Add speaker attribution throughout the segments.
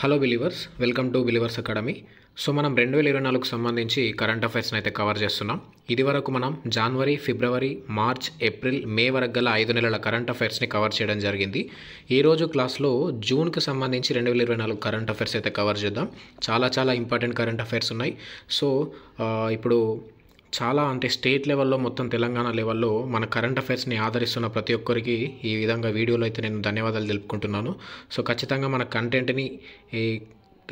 Speaker 1: Hello believers, welcome to believers academy. So మనం 2024కు సంబంధించి current అఫైర్స్ని అయితే కవర్ చేస్తున్నాం. ఇది వరకు మనం జనవరి, ఫిబ్రవరి, మార్చ్, ఏప్రిల్, మే వరకు గల 5 నెలల కరెంట్ అఫైర్స్ని కవర్ చేయడం జరిగింది. ఈరోజు క్లాస్లో జూన్కి సంబంధించి 2024 కరెంట్ అఫైర్స్ అయితే కవర్ చేద్దాం. చాలా ఇంపార్టెంట్ కరెంట్ అఫైర్స్ ఉన్నాయి. సో ఇప్పుడు చాలా స్టేట్ లెవెల్లో మొత్తం తెలంగాణ లెవెల్లో మన కరెంట్ అఫైర్స్ని ఆదరిస్తున్న ప్రతి ఒక్కరికి ఈ విధంగా వీడియోలో అయితే నేను ధన్యవాదాలు తెలుపుకుంటున్నాను. సో ఖచ్చితంగా మన కంటెంట్ని ఈ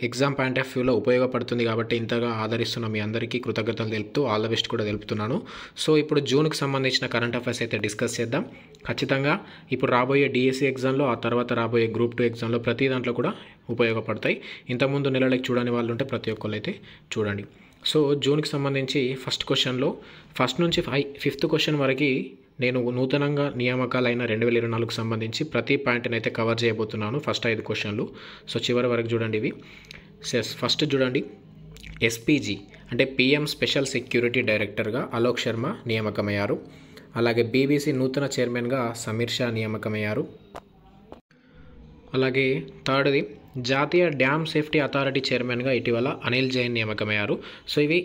Speaker 1: ఎగ్జామ్ పాయింట్ ఆఫ్ వ్యూలో ఉపయోగపడుతుంది కాబట్టి ఇంతగా ఆదరిస్తున్న మీ అందరికీ కృతజ్ఞతలు తెలుపుతూ ఆల్ ద బెస్ట్ కూడా తెలుపుతున్నాను. సో ఇప్పుడు జూన్కి సంబంధించిన కరెంట్ అఫైర్స్ అయితే డిస్కస్ చేద్దాం. ఖచ్చితంగా ఇప్పుడు రాబోయే డిఎస్సి ఎగ్జామ్లో, ఆ తర్వాత రాబోయే గ్రూప్ 2 ఎగ్జామ్లో ప్రతి దాంట్లో కూడా ఉపయోగపడతాయి. ఇంతకుముందు నెలలకు చూడని వాళ్ళు ఉంటే ప్రతి ఒక్కళ్ళు అయితే చూడండి. సో జూన్కి సంబంధించి ఫస్ట్ క్వశ్చన్లో ఫస్ట్ నుంచి 5th క్వశ్చన్ వరకు నేను నూతనంగా నియామకాలైన 2024కు సంబంధించి ప్రతి పాయింట్ని అయితే కవర్ చేయబోతున్నాను. ఫస్ట్ 5 క్వశ్చన్లు. సో చివరి వరకు చూడండి ఇవి. ఫస్ట్ చూడండి, ఎస్పీజీ అంటే పిఎం స్పెషల్ సెక్యూరిటీ డైరెక్టర్గా అలోక్ శర్మ నియామకమయ్యారు. అలాగే బీబీసీ నూతన చైర్మన్గా సమీర్ షా నియామకమయ్యారు. అలాగే థర్డ్ది, జాతీయ డ్యామ్ సేఫ్టీ అథారిటీ చైర్మన్గా ఇటీవల అనిల్ జైన్ నియామకమయ్యారు. సో ఇవి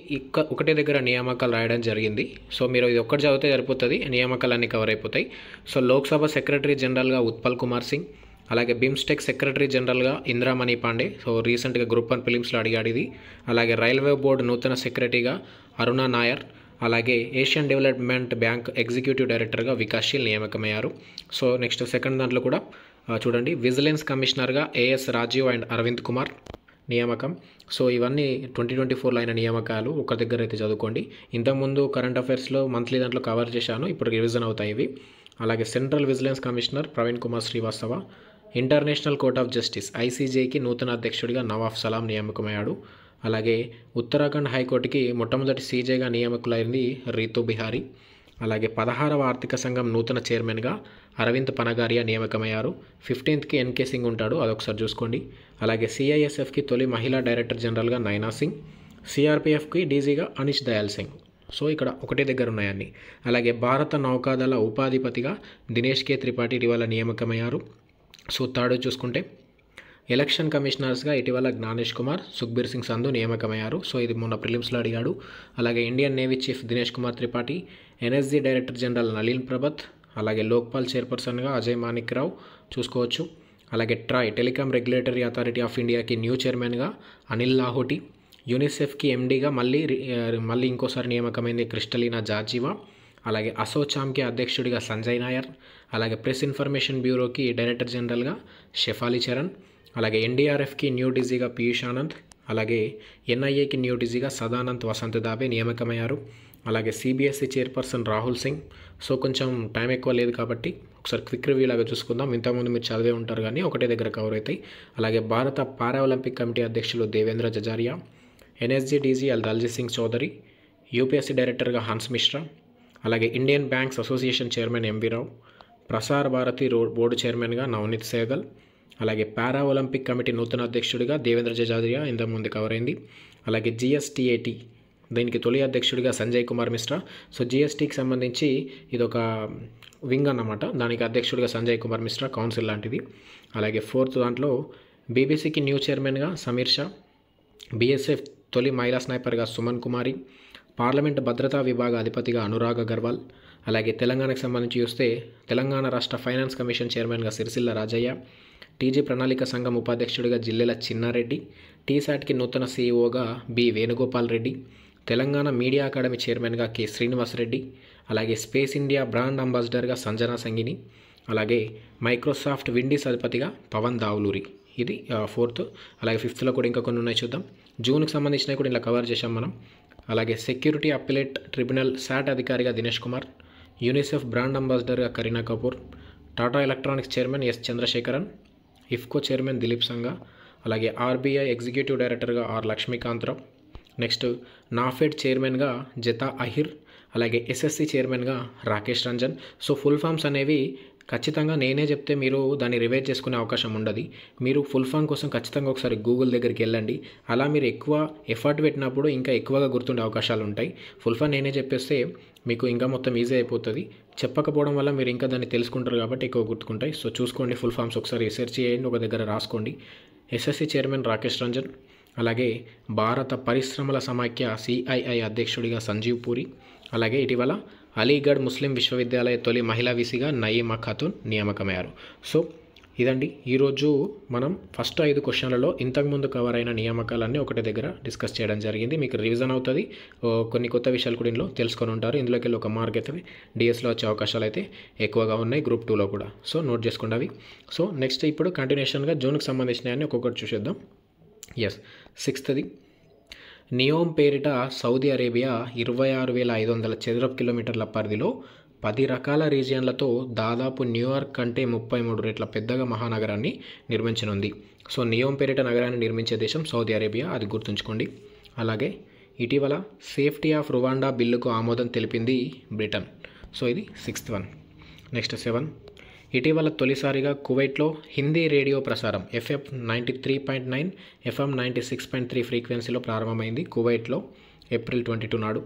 Speaker 1: ఒకటే దగ్గర నియామకాలు రాయడం జరిగింది. సో మీరు ఇది ఒక్కటి చదివితే సరిపోతుంది, నియామకాలన్నీ కవర్ అయిపోతాయి. సో లోక్సభ సెక్రటరీ జనరల్గా ఉత్పల్ కుమార్ సింగ్, అలాగే బిమ్స్టెక్ సెక్రటరీ జనరల్గా ఇంద్రామణి పాండే. సో రీసెంట్గా గ్రూప్ 1 ఫిలిమ్స్లో అడిగాడు ఇది. అలాగే రైల్వే బోర్డు నూతన సెక్రటరీగా అరుణ నాయర్. అలాగే ఏషియన్ డెవలప్మెంట్ బ్యాంక్ ఎగ్జిక్యూటివ్ డైరెక్టర్గా వికాస్శీల్ నియామకమయ్యారు. సో నెక్స్ట్ సెకండ్ దాంట్లో కూడా చూడండి, విజిలెన్స్ కమిషనర్గా ఏఎస్ రాజీవ్ అండ్ అరవింద్ కుమార్ నియామకం. సో ఇవన్నీ 2024లో అయిన నియామకాలు ఒక దగ్గర అయితే చదువుకోండి. ఇంతకుముందు కరెంట్ అఫైర్స్లో మంత్లీ దాంట్లో కవర్ చేశాను, ఇప్పుడు రివిజన్ అవుతాయి ఇవి. అలాగే central vigilance commissioner Praveen Kumar Srivastava. International court of justice ఐసీజేకి నూతన అధ్యక్షుడిగా నవాఫ్ సలాం నియామకమయ్యాడు. అలాగే ఉత్తరాఖండ్ హైకోర్టుకి మొట్టమొదటి సీజేగా నియామకులైంది రీతూ బిహారీ. అలాగే 16వ ఆర్థిక సంఘం నూతన చైర్మన్గా అరవింద్ పనగారియా నియామకమయ్యారు. 15th ఎన్కే సింగ్ ఉంటాడు, అదొకసారి చూసుకోండి. అలాగే సిఐఎస్ఎఫ్కి తొలి మహిళా డైరెక్టర్ జనరల్గా నైనా సింగ్. సిఆర్పిఎఫ్కి డీజీగా అనిష్ దయాల్ సింగ్. సో ఇక్కడ ఒకటే దగ్గర ఉన్నాయన్నీ. అలాగే భారత నౌకాదళ ఉపాధిపతిగా దినేష్ కే త్రిపాఠి ఇటీవల నియామకమయ్యారు. సో థర్డ్ చూసుకుంటే, ఎలక్షన్ కమిషనర్స్గా ఇటీవల జ్ఞానేష్ కుమార్, సుఖ్బీర్ సింగ్ సంధు నియామకమయ్యారు. సో ఇది మొన్న ప్రిలిమ్స్లో అడిగాడు. అలాగే Indian navy chief Dinesh Kumar Tripathi, NSG director general Nalin Prabhat. అలాగే లోక్పాల్ చైర్పర్సన్గా అజయ్ మాణిక్ రావు చూసుకోవచ్చు. అలాగే Troy telecom regulatory authority of ఇండియాకి న్యూ చైర్మన్గా అనిల్ లాహోటి. యూనిసెఫ్కి ఎండీగా మళ్ళీ ఇంకోసారి నియామకమైంది క్రిస్టలీనా జార్జివా. అలాగే అసోచామ్కి అధ్యక్షుడిగా సంజయ్ నాయర్. అలాగే ప్రెస్ ఇన్ఫర్మేషన్ బ్యూరోకి డైరెక్టర్ జనరల్గా షెఫాలి చరణ్. అలాగే ఎన్డీఆర్ఎఫ్కి న్యూ డీజీగా పీయూష్ ఆనంద్. అలాగే ఎన్ఐఏకి న్యూ డీజీగా సదానంద్ వసంత్ దాబే నియామకమయ్యారు. అలాగే CBSE chairperson Rahul Singh. So కొంచెం టైం ఎక్కువ లేదు కాబట్టి ఒకసారి క్విక్ రివ్యూ లాగా చూసుకుందాం. ఇంతకుముందు మీరు చదివే ఉంటారు కానీ ఒకటే దగ్గర కవర్ అవుతాయి. అలాగే భారత పారా ఒలింపిక్ కమిటీ అధ్యక్షులు Devendra Jhajharia. NSG DG Daljit Singh Chaudhary. UPSC డైరెక్టర్గా హన్స్ మిశ్రా. అలాగే Indian banks association chairman MV Rao. Prasar Bharati board చైర్మన్గా నవనీత్ సేగల్. అలాగే పారా ఒలింపిక్ కమిటీ నూతన అధ్యక్షుడిగా దేవేంద్ర జజారియా ఇంతకుముందు కవర్ అయింది. అలాగే జిఎస్టీఏటీ దీనికి తొలి అధ్యక్షుడిగా సంజయ్ కుమార్ మిశ్రా. సో జిఎస్టీకి సంబంధించి ఇదొక వింగ్ అన్నమాట, దానికి అధ్యక్షుడిగా సంజయ్ కుమార్ మిశ్రా, కౌన్సిల్ లాంటిది. అలాగే 4th దాంట్లో బీబీసీకి న్యూ చైర్మన్గా సమీర్ షా. బీఎస్ఎఫ్ తొలి మహిళా స్నైపర్గా సుమన్ కుమారి. పార్లమెంట్ భద్రతా విభాగ అధిపతిగా అనురాగ్ అగర్వాల్. అలాగే తెలంగాణకు సంబంధించి చూస్తే తెలంగాణ రాష్ట్ర ఫైనాన్స్ కమిషన్ చైర్మన్గా సిరిసిల్ల రాజయ్య. టీజీ ప్రణాళిక సంఘం ఉపాధ్యక్షుడిగా జిల్లెల చిన్నారెడ్డి. టీశాట్కి నూతన సీఈఓగా B Venugopal Reddy. Telangana media academy చైర్మన్గా కె శ్రీనివాసరెడ్డి. అలాగే స్పేస్ ఇండియా బ్రాండ్ అంబాసిడర్గా సంజనా సంగిని. అలాగే మైక్రోసాఫ్ట్ విండీస్ అధిపతిగా పవన్ దావులూరి. ఇది 4th. అలాగే 5thలో కూడా ఇంకా కొన్ని ఉన్నాయి, చూద్దాం. జూన్కి సంబంధించినవి కూడా ఇలా కవర్ చేశాం మనం. అలాగే సెక్యూరిటీ అప్పిలేట్ ట్రిబ్యునల్ శాట్ అధికారిగా దినేష్ కుమార్. యూనిసెఫ్ బ్రాండ్ అంబాసిడర్గా Kareena Kapoor. Tata electronics chairman S Chandrasekaran. IFFCO chairman Dilip Sangha. అలాగే ఆర్బీఐ ఎగ్జిక్యూటివ్ డైరెక్టర్గా ఆర్ లక్ష్మీకాంతరావు. నెక్స్ట్ నాఫెడ్ చైర్మన్గా జతా అహిర్. అలాగే ఎస్ఎస్సి చైర్మన్గా Rakesh Ranjan. So full forms అనేవి ఖచ్చితంగా నేనే చెప్తే మీరు దాన్ని రివైజ్ చేసుకునే అవకాశం ఉండదు. మీరు ఫుల్ ఫామ్ కోసం ఖచ్చితంగా ఒకసారి గూగుల్ దగ్గరికి వెళ్ళండి. అలా మీరు ఎక్కువ ఎఫర్ట్ పెట్టినప్పుడు ఇంకా ఎక్కువగా గుర్తుండే అవకాశాలు ఉంటాయి. ఫుల్ ఫామ్ నేనే చెప్పేస్తే మీకు ఇంకా మొత్తం ఈజీ అయిపోతుంది. చెప్పకపోవడం వల్ల మీరు ఇంకా దాన్ని తెలుసుకుంటారు కాబట్టి ఎక్కువ గుర్తుకుంటాయి. సో చూసుకోండి, ఫుల్ ఫామ్స్ ఒకసారి రీసెర్చ్ చేయండి, ఒక దగ్గర రాసుకోండి. ఎస్ఎస్సి చైర్మన్ రాకేష్ రంజన్, అలాగే భారత పరిశ్రమల సమాఖ్య సిఐఐ అధ్యక్షుడిగా సంజీవ్ పూరి, అలాగే ఇటీవల అలీగఢ్ ముస్లిం విశ్వవిద్యాలయ తొలి మహిళా విసిగా నయీమా ఖాతూన్ నియామకమయ్యారు. సో ఇదండి ఈరోజు మనం ఫస్ట్ 5 క్వశ్చన్లలో ఇంతకుముందు కవర్ అయిన నియామకాలన్నీ ఒకటి దగ్గర డిస్కస్ చేయడం జరిగింది. మీకు రివిజన్ అవుతుంది, కొన్ని కొత్త విషయాలు కూడా ఇందులో తెలుసుకొని ఉంటారు. ఇందులోకి వెళ్ళి ఒక మార్క్ అయితే డిఎస్లో వచ్చే అవకాశాలు అయితే ఎక్కువగా ఉన్నాయి, గ్రూప్ 2లో కూడా. సో నోట్ చేసుకోండి అవి. సో నెక్స్ట్ ఇప్పుడు కంటిన్యూషన్గా జూన్కి సంబంధించినవన్నీ ఒక్కొక్కటి చూసేద్దాం. ఎస్, 6th నియోమ్ పేరిట సౌదీ అరేబియా 26,500 చదరపు కిలోమీటర్ల పరిధిలో 10 రకాల రీజియన్లతో దాదాపు న్యూయార్క్ కంటే 33 రెట్ల పెద్దగా మహానగరాన్ని నిర్మించనుంది. సో నియోమ్ పేరిట నగరాన్ని నిర్మించే దేశం సౌదీ అరేబియా, అది గుర్తుంచుకోండి. అలాగే ఇటీవల సేఫ్టీ ఆఫ్ రువాండా బిల్లుకు ఆమోదం తెలిపింది బ్రిటన్. సో ఇది 6th వన్. నెక్స్ట్ 7, ఇటీవల తొలిసారిగా కువైట్లో హిందీ రేడియో ప్రసారం FM 93.9 FM 96.3 ఫ్రీక్వెన్సీలో ప్రారంభమైంది కువైట్లో ఏప్రిల్ 22 నాడు.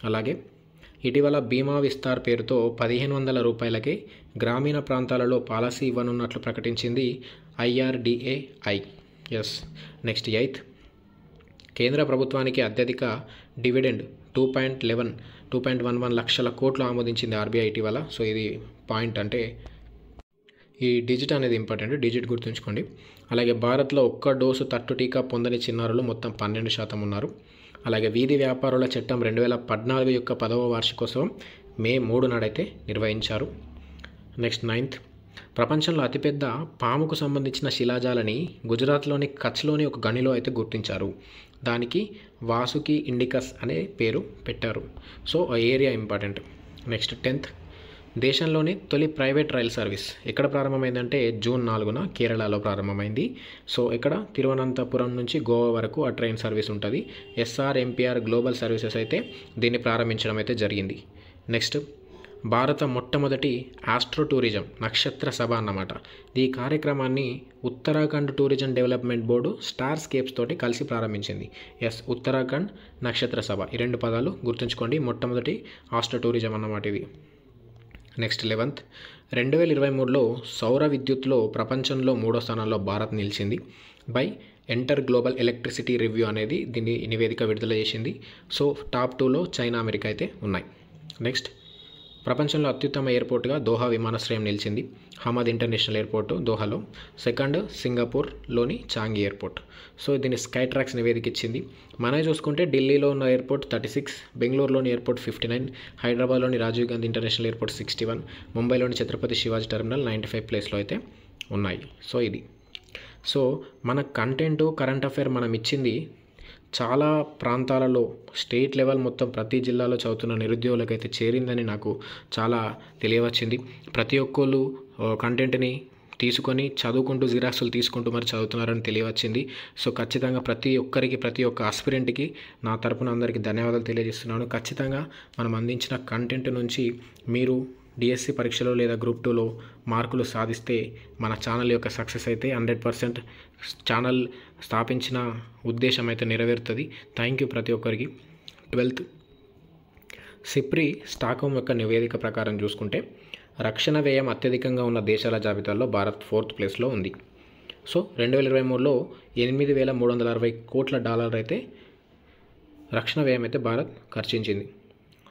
Speaker 1: అలాగే ఇటీవల బీమా విస్తార్ పేరుతో 1,500 రూపాయలకే గ్రామీణ ప్రాంతాలలో పాలసీ ఇవ్వనున్నట్లు ప్రకటించింది IRDAI. ఎస్. నెక్స్ట్ 8, కేంద్ర ప్రభుత్వానికి అత్యధిక డివిడెండ్ 2.11 లక్షల కోట్లు ఆమోదించింది RBI ఇటీవల. సో ఇది పాయింట్, అంటే ఈ డిజిట్ అనేది ఇంపార్టెంట్, డిజిట్ గుర్తుంచుకోండి. అలాగే భారత్లో ఒక్క డోసు తట్టు టీకా పొందని చిన్నారులు మొత్తం 12% ఉన్నారు. అలాగే వీధి వ్యాపారుల చట్టం 2014 యొక్క 10వ వార్షికోత్సవం మే 3 నాడైతే నిర్వహించారు. నెక్స్ట్ 9th, ప్రపంచంలో అతిపెద్ద పాముకు సంబంధించిన శిలాజాలని గుజరాత్లోని కచ్లోని ఒక గనిలో అయితే గుర్తించారు. దానికి వాసుకి ఇండికస్ అనే పేరు పెట్టారు. సో ఆ ఏరియా ఇంపార్టెంట్. నెక్స్ట్ 10th, దేశంలోని తొలి ప్రైవేట్ రైల్ సర్వీస్ ఎక్కడ ప్రారంభమైందంటే జూన్ 4న కేరళలో ప్రారంభమైంది. సో ఇక్కడ తిరువనంతపురం నుంచి గోవా వరకు ఆ ట్రైన్ సర్వీస్ ఉంటుంది. SRMPR గ్లోబల్ సర్వీసెస్ అయితే దీన్ని ప్రారంభించడం అయితే జరిగింది. నెక్స్ట్, భారత మొట్టమొదటి ఆస్ట్రో టూరిజం నక్షత్ర సభ అన్నమాట. ఈ కార్యక్రమాన్ని Uttarakhand tourism development board starscapes తోటి కలిసి ప్రారంభించింది. ఎస్, ఉత్తరాఖండ్ నక్షత్ర సభ, ఈ 2 పదాలు గుర్తుంచుకోండి. మొట్టమొదటి ఆస్ట్రో టూరిజం అన్నమాట ఇది. నెక్స్ట్ 11th, 2023లో సౌర విద్యుత్లో ప్రపంచంలో 3వ స్థానంలో భారత్ నిలిచింది. By Ember global electricity review అనేది దీన్ని నివేదిక విడుదల చేసింది. సో టాప్ 2లో చైనా, అమెరికా అయితే ఉన్నాయి. నెక్స్ట్, ప్రపంచంలో అత్యుత్తమ ఎయిర్పోర్ట్గా దోహా విమానాశ్రయం నిలిచింది. హమద్ ఇంటర్నేషనల్ ఎయిర్పోర్ట్ దోహాలో. సెకండ్ సింగపూర్లోని చాంగి ఎయిర్పోర్ట్. సో దీన్ని స్కై ట్రాక్స్ నివేదిక ఇచ్చింది. మనమే చూసుకుంటే ఢిల్లీలో ఉన్న ఎయిర్పోర్ట్ 36, బెంగళూరులోని ఎయిర్పోర్ట్ 59, హైదరాబాద్లోని రాజీవ్ గాంధీ ఇంటర్నేషనల్ ఎయిర్పోర్ట్ 61, ముంబైలోని ఛత్రపతి శివాజీ టెర్మినల్ 95 ప్లేస్లో అయితే ఉన్నాయి. సో ఇది. సో మన కంటెంట్ కరెంట్ అఫైర్ మనం ఇచ్చింది చాలా ప్రాంతాలలో స్టేట్ లెవెల్ మొత్తం ప్రతి జిల్లాలో చదువుతున్న నిరుద్యోగులకైతే చేరిందని నాకు చాలా తెలియవచ్చింది. ప్రతి ఒక్కళ్ళు కంటెంట్ని తీసుకొని చదువుకుంటూ జిరాక్సులు తీసుకుంటూ మరి చదువుతున్నారని తెలియవచ్చింది. సో ఖచ్చితంగా ప్రతి ఒక్కరికి, ప్రతి ఒక్క ఆస్పిరెంట్కి నా తరపున అందరికీ ధన్యవాదాలు తెలియజేస్తున్నాను. ఖచ్చితంగా మనం అందించిన కంటెంట్ నుంచి మీరు డిఎస్సి పరీక్షలో లేదా గ్రూప్ 2లో మార్కులు సాధిస్తే మన ఛానల్ యొక్క సక్సెస్ అయితే 100% ఛానల్ స్థాపించిన ఉద్దేశం అయితే నెరవేరుతుంది. థ్యాంక్ యూ ప్రతి ఒక్కరికి. 12th, సిప్రి స్టాక్హోమ్ యొక్క నివేదిక ప్రకారం చూసుకుంటే రక్షణ వ్యయం అత్యధికంగా ఉన్న దేశాల జాబితాలో భారత్ 4th ప్లేస్లో ఉంది. సో 2023లో 8,360 కోట్ల డాలర్ అయితే రక్షణ వ్యయం అయితే భారత్ ఖర్చించింది.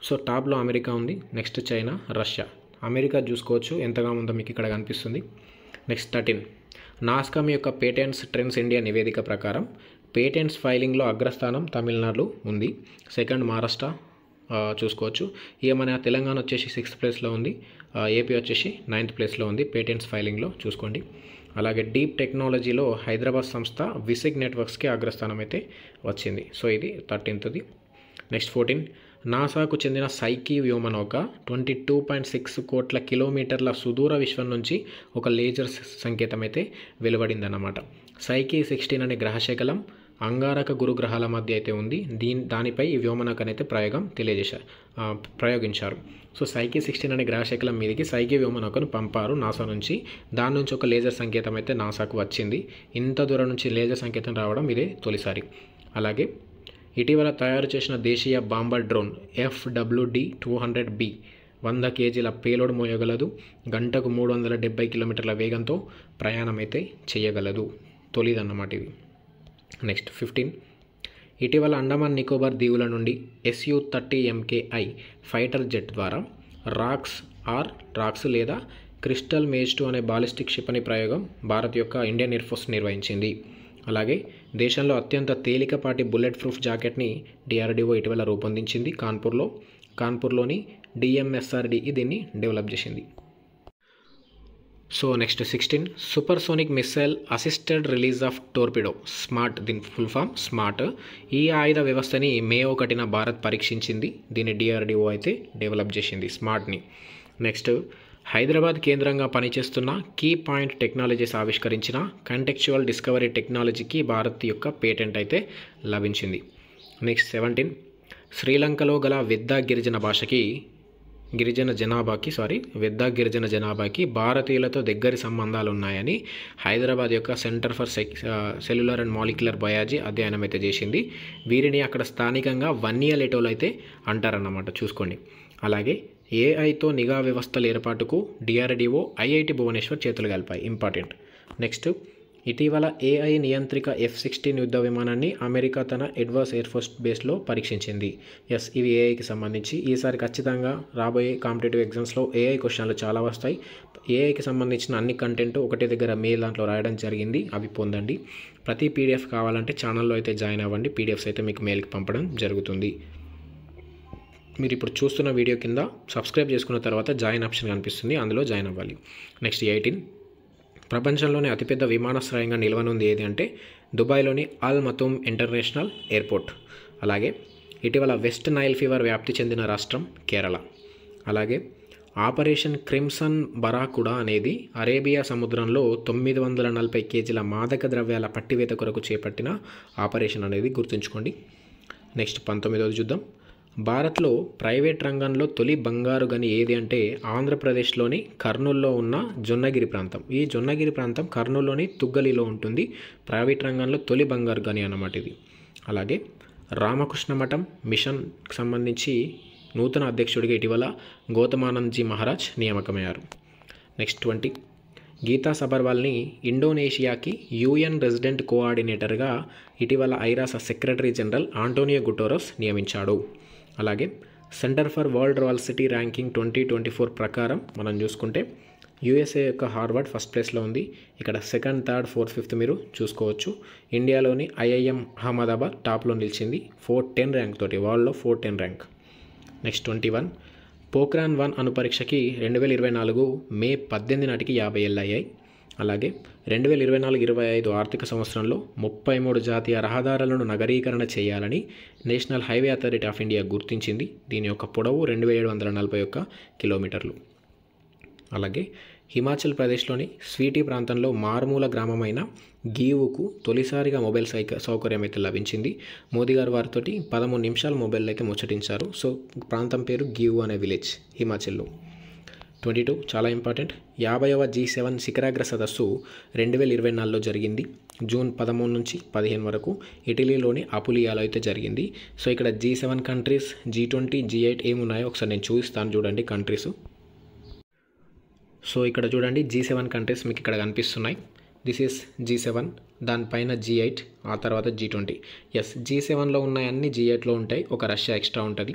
Speaker 1: సో టాప్లో అమెరికా ఉంది, నెక్స్ట్ చైనా, రష్యా. అమెరికా చూసుకోవచ్చు ఎంతగా ఉందో మీకు ఇక్కడ కనిపిస్తుంది. నెక్స్ట్ 13, నాస్కామ్ యొక్క పేటెంట్స్ ట్రెండ్స్ ఇండియా నివేదిక ప్రకారం పేటెంట్స్ ఫైలింగ్లో అగ్రస్థానం తమిళనాడు ఉంది. సెకండ్ మహారాష్ట్ర చూసుకోవచ్చు. ఇక మన తెలంగాణ వచ్చేసి 6th ప్లేస్లో ఉంది. ఏపీ వచ్చేసి 9th ప్లేస్లో ఉంది పేటెంట్స్ ఫైలింగ్లో చూసుకోండి. అలాగే డీప్ టెక్నాలజీలో హైదరాబాద్ సంస్థ విసిగ్ నెట్వర్క్స్కి అగ్రస్థానం అయితే వచ్చింది. సో ఇది 13th. నెక్స్ట్ 14, నాసాకు చెందిన సైకి వ్యోమనౌక 22.6 కోట్ల కిలోమీటర్ల సుదూర విశ్వం నుంచి ఒక లేజర్ సంకేతం అయితే వెలువడిందన్నమాట. సైకి 16 అనే గ్రహశకలం అంగారక గురుగ్రహాల మధ్య అయితే ఉంది. దానిపై ఈ వ్యోమనౌకను అయితే ప్రయోగించారు. సో సైకి 16 అనే గ్రహశకలం మీదకి సైకి వ్యోమనౌకను పంపారు నాసా నుంచి. దాని నుంచి ఒక లేజర్ సంకేతం అయితే నాసాకు వచ్చింది. ఇంత దూరం నుంచి లేజర్ సంకేతం రావడం ఇదే తొలిసారి. అలాగే ఇటీవల తయారు చేసిన దేశీయ బాంబర్ డ్రోన్ FWD-200B 100 కేజీల పేలోడ్ మోయగలదు. గంటకు 370 కిలోమీటర్ల వేగంతో ప్రయాణం అయితే చేయగలదు. తొలిదన్నమాట ఇది. నెక్స్ట్ 15, ఇటీవల అండమాన్ నికోబార్ దీవుల నుండి SU-30MKI ఫైటర్ జెట్ ద్వారా రాక్స్ లేదా క్రిస్టల్ మేజ్ 2 అనే బాలిస్టిక్ క్షిపణి ప్రయోగం భారత్ యొక్క ఇండియన్ ఎయిర్ ఫోర్స్ నిర్వహించింది. అలాగే దేశంలో అత్యంత తేలికపాటి బుల్లెట్ ప్రూఫ్ జాకెట్ని DRDO ఇటీవల రూపొందించింది. కాన్పూర్లోని DMSRD దీన్ని డెవలప్ చేసింది. So next 16, supersonic missile assisted release of టోర్పిడో smart, దీని ఫుల్ ఫామ్ స్మార్ట్. ఈ ఆయుధ వ్యవస్థని మే 1న భారత్ పరీక్షించింది. దీన్ని DRDO అయితే డెవలప్ చేసింది స్మార్ట్ని. నెక్స్ట్, హైదరాబాద్ కేంద్రంగా పనిచేస్తున్న కీ పాయింట్ టెక్నాలజీస్ ఆవిష్కరించిన కంటెక్చువల్ డిస్కవరీ టెక్నాలజీకి భారత్ యొక్క పేటెంట్ అయితే లభించింది. నెక్స్ట్ 17, శ్రీలంకలో గల వెద్దా గిరిజన జనాభాకి భారతీయులతో దగ్గరి సంబంధాలు ఉన్నాయని హైదరాబాద్ యొక్క centre for cellular and molecular biology అధ్యయనం అయితే చేసింది. వీరిని అక్కడ స్థానికంగా వన్నియలేటోలు అయితే అంటారన్నమాట, చూసుకోండి. అలాగే ఏఐతో నిఘా వ్యవస్థల ఏర్పాటుకు DRDO IIT భువనేశ్వర్ చేతులు కలిపాయి, ఇంపార్టెంట్. నెక్స్ట్, ఇటీవల AI నియంత్రిక F-16 యుద్ధ విమానాన్ని అమెరికా తన ఎడ్వర్స్ ఎయిర్ ఫోర్స్ బేస్లో పరీక్షించింది. ఇవి AIకి సంబంధించి. ఈసారి ఖచ్చితంగా రాబోయే కాంపిటేటివ్ ఎగ్జామ్స్లో AI క్వశ్చన్లు చాలా వస్తాయి. AIకి సంబంధించిన అన్ని కంటెంట్ ఒకటే దగ్గర మెయిల్ దాంట్లో రాయడం జరిగింది, అవి పొందండి. ప్రతి PDF కావాలంటే ఛానల్లో అయితే జాయిన్ అవ్వండి, PDFs అయితే మీకు మెయిల్కి పంపడం జరుగుతుంది. మీరు ఇప్పుడు చూస్తున్న వీడియో కింద సబ్స్క్రైబ్ చేసుకున్న తర్వాత జాయిన్ ఆప్షన్ కనిపిస్తుంది, అందులో జాయిన్ అవ్వాలి. నెక్స్ట్ 18, ప్రపంచంలోనే అతిపెద్ద విమానాశ్రయంగా నిలవనుంది ఏది అంటే దుబాయ్లోని అల్ మతూమ్ ఇంటర్నేషనల్ ఎయిర్పోర్ట్. అలాగే ఇటీవల వెస్ట్ నైల్ ఫీవర్ వ్యాప్తి చెందిన రాష్ట్రం కేరళ. అలాగే ఆపరేషన్ క్రిమ్సన్ బరాకుడా అనేది అరేబియా సముద్రంలో 940 కేజీల మాదక ద్రవ్యాల పట్టివేత కొరకు చేపట్టిన ఆపరేషన్ అనేది గుర్తుంచుకోండి. నెక్స్ట్ 19 చూద్దాం. భారత్లో ప్రైవేట్ రంగంలో తొలి బంగారు గని ఏది అంటే ఆంధ్రప్రదేశ్లోని కర్నూలులో ఉన్న జొన్నగిరి ప్రాంతం. ఈ జొన్నగిరి ప్రాంతం కర్నూలులోని తుగ్గలిలో ఉంటుంది. ప్రైవేట్ రంగంలో తొలి బంగారు గని అన్నమాట ఇది. అలాగే రామకృష్ణ మఠం మిషన్కి సంబంధించి నూతన అధ్యక్షుడిగా ఇటీవల గౌతమానందజీ మహారాజ్ నియామకమయ్యారు. నెక్స్ట్ 20, గీతా సబర్వాల్ని ఇండోనేషియాకి UN రెసిడెంట్ కోఆర్డినేటర్గా ఇటీవల ఐరాస సెక్రటరీ జనరల్ ఆంటోనియో గుటెరస్ నియమించాడు. అలాగే centre for world university ranking 2024 ప్రకారం మనం చూసుకుంటే USA యొక్క హార్వర్డ్ ఫస్ట్ ప్లేస్లో ఉంది. ఇక్కడ 2nd, 3rd, 4th, 5th మీరు చూసుకోవచ్చు. ఇండియాలోని IIM అహ్మదాబాద్ టాప్లో నిలిచింది 410 ర్యాంక్ తోటి, వరల్డ్లో 410 ర్యాంక్. నెక్స్ట్ 21, పోఖ్రాన్ 1 అణుపరీక్షకి 2024 మే 18 నాటికి 50 ఏళ్ళు అయ్యాయి. అలాగే 2024-25 ఆర్థిక సంవత్సరంలో 33 జాతీయ రహదారులను నగరీకరణ చేయాలని national highway authority of India గుర్తించింది. దీని యొక్క పొడవు 2741 కిలోమీటర్లు. అలాగే హిమాచల్ ప్రదేశ్లోని స్వీటీ ప్రాంతంలో మారుమూల గ్రామమైన గీవుకు తొలిసారిగా మొబైల్ సౌకర్యం అయితే లభించింది. మోదీ గారు వారితోటి 13 నిమిషాలు మొబైల్ అయితే ముచ్చటించారు. సో ప్రాంతం పేరు గీవు అనే విలేజ్ హిమాచల్లో. 22 చాలా ఇంపార్టెంట్. 50వ G7 శిఖరాగ్ర సదస్సు 2024లో జరిగింది. జూన్ 13 నుంచి 15 వరకు ఇటలీలోని అపులియాలో అయితే జరిగింది. సో ఇక్కడ G7 కంట్రీస్, G20, G8 ఏమున్నాయో ఒకసారి నేను చూపిస్తాను, చూడండి కంట్రీస్. సో ఇక్కడ చూడండి G7 కంట్రీస్ మీకు ఇక్కడ కనిపిస్తున్నాయి. దిస్ ఈస్ G7, దానిపైన G8, ఆ తర్వాత G20. G7లో ఉన్నాయన్నీ G8లో ఉంటాయి, ఒక రష్యా ఎక్స్ట్రా ఉంటుంది.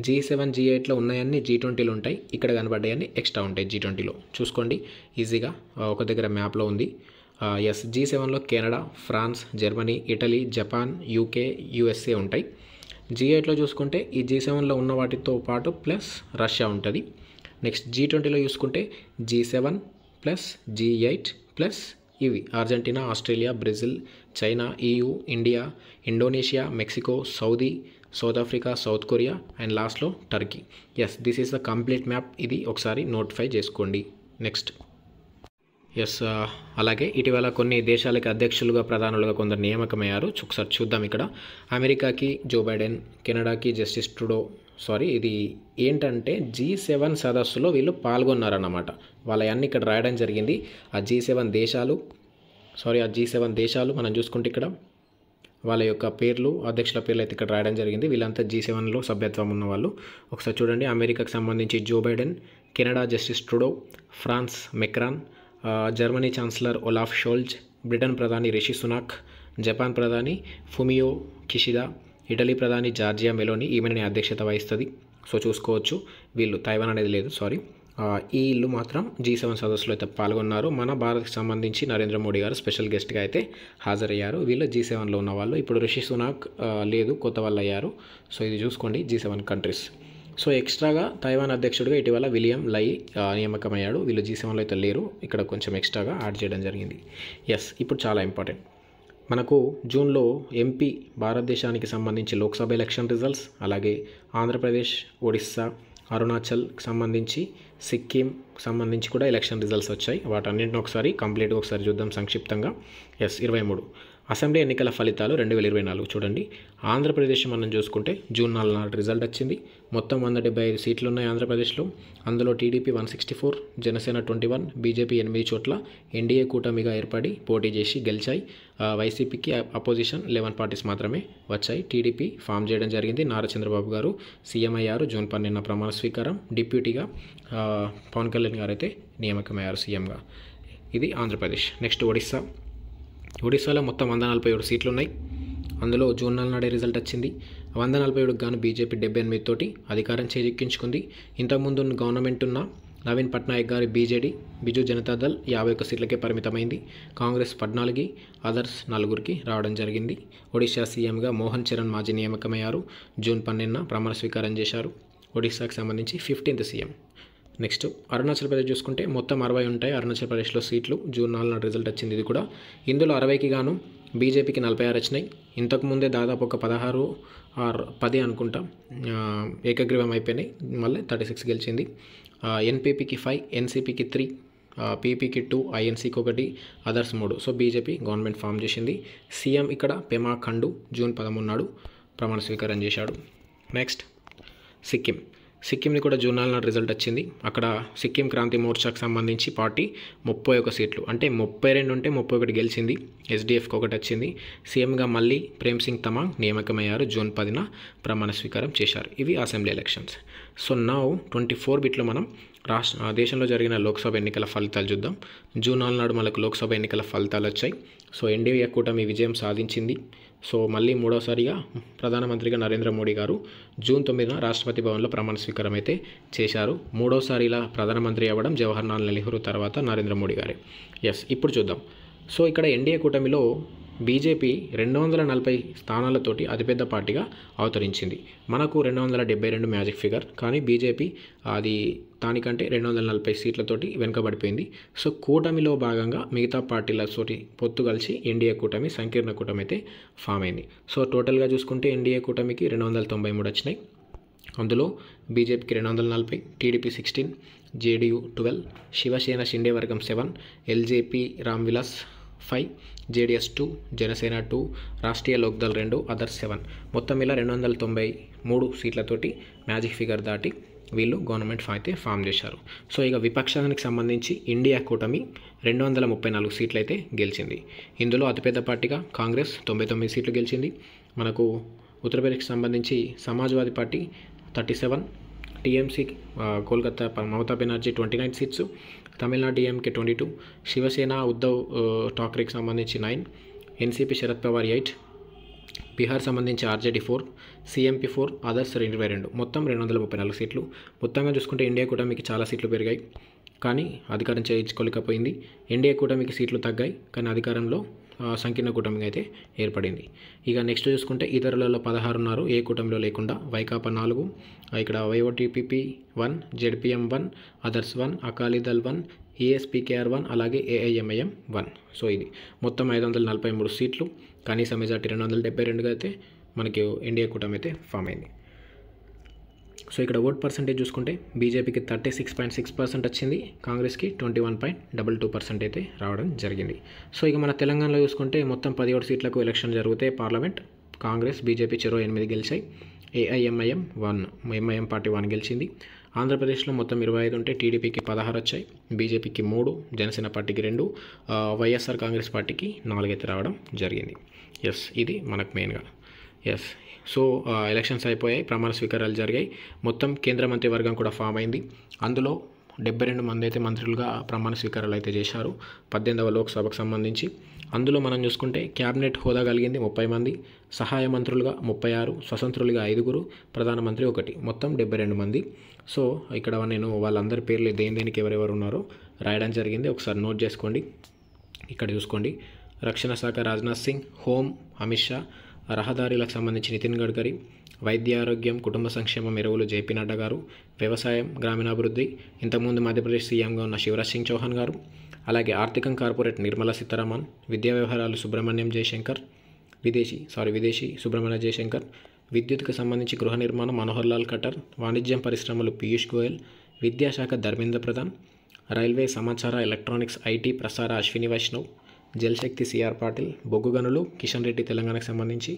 Speaker 1: G7, G8లో ఉన్నాయన్నీ G20లో ఉంటాయి, ఇక్కడ కనబడ్డాయన్నీ ఎక్స్ట్రా ఉంటాయి G20లో. చూసుకోండి ఈజీగా, ఒక దగ్గర మ్యాప్లో ఉంది. G7లో Canada, France, Germany, Italy, Japan, UK, USA ఉంటాయి. G8లో చూసుకుంటే ఈ G7లో ఉన్న వాటితో పాటు ప్లస్ రష్యా ఉంటుంది. నెక్స్ట్ G20లో చూసుకుంటే G7 ప్లస్ G8 ప్లస్ ఇవి Argentina, Australia, Brazil, China, EU, India, Indonesia, Mexico, South Africa, South Korea and లాస్ట్లో Turkey. This is the complete map. ఇది ఒకసారి నోటిఫై చేసుకోండి. నెక్స్ట్ అలాగే ఇటీవల కొన్ని దేశాలకి అధ్యక్షులుగా, ప్రధానులుగా కొందరు నియామకమయ్యారు. ఒకసారి చూద్దాం. ఇక్కడ అమెరికాకి జో బైడెన్, కెనడాకి జస్టిస్ ట్రూడో. ఇది ఏంటంటే G7 సదస్సులో వీళ్ళు పాల్గొన్నారన్నమాట. వాళ్ళన్నీ ఇక్కడ రాయడం జరిగింది. ఆ G7 దేశాలు మనం చూసుకుంటే ఇక్కడ వాళ్ళ యొక్క పేర్లు, అధ్యక్షుల పేర్లు అయితే ఇక్కడ రాయడం జరిగింది. వీళ్ళంతా G7లో సభ్యత్వం ఉన్నవాళ్ళు. ఒకసారి చూడండి. అమెరికాకు సంబంధించి Joe Biden, Canada Justin Trudeau, France Macron, Germany chancellor Olaf Scholz, Britain ప్రధాని రిషి సునాక్, జపాన్ ప్రధాని ఫుమియో కిషిదా, ఇటలీ ప్రధాని జార్జియా మెలోని ఈమెని అధ్యక్షత వహిస్తుంది. సో చూసుకోవచ్చు, వీళ్ళు తైవాన్ అనేది లేదు, సారీ. ఈ ఇల్లు మాత్రం G7 సదస్సులో అయితే పాల్గొన్నారు. మన భారత్కి సంబంధించి నరేంద్ర మోడీ గారు స్పెషల్ గెస్ట్గా అయితే హాజరయ్యారు. వీళ్ళు G7లో ఉన్న వాళ్ళు. ఇప్పుడు రిషి సునాక్ లేదు, కొత్త వాళ్ళు అయ్యారు. సో ఇది చూసుకోండి, G7 కంట్రీస్. సో ఎక్స్ట్రాగా తైవాన్ అధ్యక్షుడిగా ఇటీవల విలియం లై నియామకమయ్యాడు. వీళ్ళు G7లో అయితే లేరు, ఇక్కడ కొంచెం ఎక్స్ట్రాగా యాడ్ చేయడం జరిగింది. ఎస్, ఇప్పుడు చాలా ఇంపార్టెంట్, మనకు జూన్లో ఎంపీ భారతదేశానికి సంబంధించి లోక్సభ ఎలక్షన్ రిజల్ట్స్, అలాగే ఆంధ్రప్రదేశ్, ఒడిస్సా, అరుణాచల్కి సంబంధించి, సిక్కింకి సంబంధించి కూడా ఎలక్షన్ రిజల్ట్స్ వచ్చాయి. వాటన్నింటిని ఒకసారి కంప్లీట్గా ఒకసారి చూద్దాం సంక్షిప్తంగా. 23 అసెంబ్లీ ఎన్నికల ఫలితాలు 2024 చూడండి. ఆంధ్రప్రదేశ్ మనం చూసుకుంటే జూన్ 4 నాడు రిజల్ట్ వచ్చింది. మొత్తం 175 సీట్లు ఉన్నాయి ఆంధ్రప్రదేశ్లో. అందులో టీడీపీ 164, జనసేన 21, బీజేపీ 8 చోట్ల ఎన్డీఏ కూటమిగా ఏర్పడి పోటీ చేసి గెలిచాయి. వైసీపీకి అపోజిషన్ 11 పార్టీస్ మాత్రమే వచ్చాయి. టీడీపీ ఫామ్ చేయడం జరిగింది. నారా చంద్రబాబు గారు సీఎం అయ్యారు. జూన్ 12 ప్రమాణ స్వీకారం. డిప్యూటీగా పవన్ కళ్యాణ్ గారు అయితే నియామకమయ్యారు సీఎంగా. ఇది ఆంధ్రప్రదేశ్. నెక్స్ట్ ఒడిస్సాలో మొత్తం 147 సీట్లు ఉన్నాయి. అందులో జూన్ 4 నాడే రిజల్ట్ వచ్చింది. 147కు గాను బీజేపీ 78 తోటి అధికారం చేజిక్కించుకుంది. ఇంతకుముందు గవర్నమెంట్ ఉన్న నవీన్ పట్నాయక్ గారి బీజేడీ, బిజు జనతాదళ్ 51 సీట్లకే పరిమితమైంది. కాంగ్రెస్ 14, అదర్స్ 4కి రావడం జరిగింది. ఒడిశా సీఎంగా మోహన్ చరణ్ మాజీ నియామకమయ్యారు. జూన్ 12 ప్రమాణ స్వీకారం చేశారు. ఒడిశాకు సంబంధించి 15th CM. Next Arunachal Pradesh చూసుకుంటే మొత్తం 60 ఉంటాయి అరుణాచల్ ప్రదేశ్లో సీట్లు. జూన్ 4 నాడు రిజల్ట్ వచ్చింది. ఇది కూడా ఇందులో 60కి గాను బీజేపీకి 46 వచ్చినాయి. ఇంతకుముందే దాదాపు ఒక 16 ఆర్ 10 అనుకుంటా ఏకగ్రీవం అయిపోయినాయి. మళ్ళీ 36 గెలిచింది. ఎన్పీపీకి 5, ఎన్సీపీకి 3, పీపీకి 2, ఐఎన్సీకి 1, others 3. So BJP government form చేసింది. సీఎం ఇక్కడ పెమా ఖండు జూన్ 13 నాడు ప్రమాణ స్వీకారం చేశాడు. నెక్స్ట్ సిక్కింని కూడా జూన్ 4 నాడు రిజల్ట్ వచ్చింది. అక్కడ సిక్కిం క్రాంతి మోర్చాకు సంబంధించి పార్టీ 31 సీట్లు, అంటే 32 ఉంటే 31 గెలిచింది. ఎస్డీఎఫ్కి 1 వచ్చింది. సీఎంగా మళ్ళీ ప్రేమ్ సింగ్ తమాంగ్ నియామకమయ్యారు. జూన్ 10 ప్రమాణ స్వీకారం చేశారు. ఇవి అసెంబ్లీ ఎలక్షన్స్. సో నౌ 24 బిట్లో మనం దేశంలో జరిగిన లోక్సభ ఎన్నికల ఫలితాలు చూద్దాం. జూన్ 4 నాడు మనకు లోక్సభ ఎన్నికల ఫలితాలు వచ్చాయి. సో ఎన్డీఏ కూటమి విజయం సాధించింది. సో మళ్ళీ మూడోసారిగా ప్రధానమంత్రిగా నరేంద్ర మోడీ గారు జూన్ 9 రాష్ట్రపతి భవన్లో ప్రమాణ స్వీకారం అయితే చేశారు. మూడోసారి ఇలా ప్రధానమంత్రి అవ్వడం జవహర్లాల్ నెహ్రూ తర్వాత నరేంద్ర మోడీ గారే. ఎస్, ఇప్పుడు చూద్దాం. సో ఇక్కడ ఎన్డీఏ కూటమిలో బీజేపీ 240 స్థానాలతోటి అతిపెద్ద పార్టీగా అవతరించింది. మనకు 272 మ్యాజిక్ ఫిగర్, కానీ బీజేపీ అది దానికంటే 240 సీట్లతోటి వెనుకబడిపోయింది. సో కూటమిలో భాగంగా మిగతా పార్టీలతోటి పొత్తు కలిసి ఎన్డీఏ కూటమి సంకీర్ణ కూటమి అయితే ఫామ్ అయింది. సో టోటల్గా చూసుకుంటే ఎన్డీఏ కూటమికి 293 వచ్చినాయి. అందులో బీజేపీకి 240, టీడీపీ 16, జేడీయూ 12, శివసేన షిండే వర్గం 7, LJP Ramvilas 5, JDS 2, Janasena 2, Rashtriya Lok Dal 2, others 7. మొత్తం ఇలా 293 సీట్లతోటి మ్యాజిక్ ఫిగర్ దాటి వీళ్ళు గవర్నమెంట్ అయితే ఫామ్ చేశారు. సో ఇక విపక్షానికి సంబంధించి ఇండియా కూటమి 234 సీట్లు అయితే గెలిచింది. ఇందులో అతిపెద్ద పార్టీగా కాంగ్రెస్ 99 సీట్లు గెలిచింది. మనకు ఉత్తరప్రదేశ్కి సంబంధించి Samajwadi party 37, TMC Kolkata Mamata Banerjee 29 seats, Tamil Nadu DMK 22, Shiv Sena Uddhav ఠాక్రేకి సంబంధించి 9, ఎన్సీపీ శరద్ పవార్ 8, బీహార్ సంబంధించి ఆర్జేడీ 4, సీఎంపీ 4, అదర్స్ 22. మొత్తం 234 సీట్లు. మొత్తంగా చూసుకుంటే ఇండియా కూటమికి చాలా సీట్లు పెరిగాయి, కానీ అధికారం చేయించుకోలేకపోయింది. ఎన్డీఏ కూటమికి సీట్లు తగ్గాయి, కానీ అధికారంలో సంకీర్ణ కూటమి అయితే ఏర్పడింది. ఇక నెక్స్ట్ చూసుకుంటే ఇతరులలో 16 ఉన్నారు ఏ కూటమిలో లేకుండా. వైకాపా 4, ఇక్కడ వైఓటీపీపీ 1, జెడ్పీఎం 1, అదర్స్ 1, అకాలీదళ్ 1, ఏఎస్పీకేఆర్ 1, అలాగే ఏఐఎంఐఎం 1. సో ఇది మొత్తం 543 సీట్లు, కనీస మెజార్టీ 272గా అయితే మనకి ఎన్డీఏ కూటమి అయితే ఫామ్ అయింది. సో ఇక్కడ ఓట్ పర్సెంటేజ్ చూసుకుంటే బీజేపీకి 36.6% వచ్చింది, కాంగ్రెస్కి 21.22% అయితే రావడం జరిగింది. సో ఇక మన తెలంగాణలో చూసుకుంటే మొత్తం 17 సీట్లకు ఎలక్షన్ జరిగితే పార్లమెంట్ కాంగ్రెస్ బీజేపీ చెరో 8 గెలిచాయి. ఏఐఎంఐఎం 1, ఎంఐఎం పార్టీ 1 గెలిచింది. ఆంధ్రప్రదేశ్లో మొత్తం 25 ఉంటే టీడీపీకి 16 వచ్చాయి, బీజేపీకి 3, జనసేన పార్టీకి 2, వైఎస్ఆర్ కాంగ్రెస్ పార్టీకి 4 అయితే రావడం జరిగింది. ఎస్, ఇది మనకు మెయిన్గా. ఎస్, సో ఎలక్షన్స్ అయిపోయాయి, ప్రమాణ స్వీకారాలు జరిగాయి. మొత్తం కేంద్ర మంత్రివర్గం కూడా ఫామ్ అయింది. అందులో 72 మంది అయితే మంత్రులుగా ప్రమాణ స్వీకారాలు అయితే చేశారు 18వ లోక్సభకు సంబంధించి. అందులో మనం చూసుకుంటే క్యాబినెట్ హోదా కలిగింది 30 మంది, సహాయ మంత్రులుగా 36, స్వతంత్రులుగా 5, ప్రధానమంత్రి 1, మొత్తం 72 మంది. సో ఇక్కడ నేను వాళ్ళందరి పేర్లు దేనికి ఎవరెవరు ఉన్నారో రాయడం జరిగింది, ఒకసారి నోట్ చేసుకోండి. ఇక్కడ చూసుకోండి, రక్షణ శాఖ రాజ్నాథ్ సింగ్, హోం అమిత్ షా, రహదారులకు సంబంధించి నితిన్ గడ్కరీ, వైద్య ఆరోగ్యం కుటుంబ సంక్షేమం ఎరువులు జేపీ నడ్డా గారు, వ్యవసాయం గ్రామీణాభివృద్ధి ఇంతకుముందు మధ్యప్రదేశ్ సీఎంగా ఉన్న శివరాజ్ సింగ్ చౌహాన్ గారు, అలాగే ఆర్థికం కార్పొరేట్ నిర్మలా సీతారామన్, విద్యా వ్యవహారాలు సుబ్రహ్మణ్యం జయశంకర్, విదేశీ సుబ్రహ్మణ్య జయశంకర్, విద్యుత్కు సంబంధించి గృహ నిర్మాణం మనోహర్ లాల్ ఖట్టర్, వాణిజ్యం పరిశ్రమలు పీయూష్ గోయల్, విద్యాశాఖ ధర్మేంద్ర ప్రధాన్, రైల్వే సమాచార ఎలక్ట్రానిక్స్ ఐటీ ప్రసార అశ్విని వైష్ణవ్, జలశక్తి సిఆర్ పాటిల్, బొగ్గు గనులు కిషన్ రెడ్డి తెలంగాణకు సంబంధించి,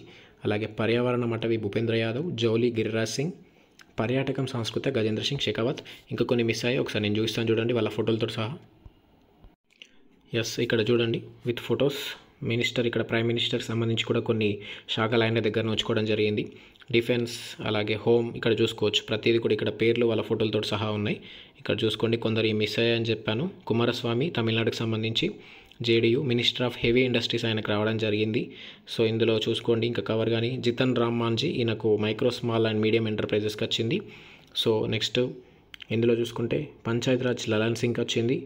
Speaker 1: అలాగే పర్యావరణం అటవీ భూపేంద్ర యాదవ్, జౌలి గిరిరాజ్ సింగ్, పర్యాటకం సంస్కృత గజేంద్ర సింగ్ షెకావత్. ఇంకా కొన్ని మిస్ అయ్యాయి, ఒకసారి నేను చూస్తాను చూడండి వాళ్ళ ఫోటోలతో సహా. ఎస్, ఇక్కడ చూడండి విత్ ఫొటోస్ మినిస్టర్, ఇక్కడ ప్రైమ్ మినిస్టర్కి సంబంధించి కూడా కొన్ని శాఖలు ఆయన దగ్గర ఉంచుకోవడం జరిగింది. డిఫెన్స్ అలాగే హోమ్ ఇక్కడ చూసుకోవచ్చు, ప్రతిదీ కూడా ఇక్కడ పేర్లు వాళ్ళ ఫోటోలతో సహా ఉన్నాయి. ఇక్కడ చూసుకోండి, కొందరు ఈ మిస్ అయ్యాయని చెప్పాను. కుమారస్వామి తమిళనాడుకు సంబంధించి JDU, minister of heavy industries ఆయనకు రావడం జరిగింది. సో ఇందులో చూసుకోండి ఇంకా కవర్ కానీ జితన్ రామ్ మాంజీ ఈయనకు మైక్రో స్మాల్ అండ్ మీడియం ఎంటర్ప్రైజెస్కి వచ్చింది. సో నెక్స్ట్ ఇందులో చూసుకుంటే పంచాయతీరాజ్ లలన్ సింగ్ వచ్చింది.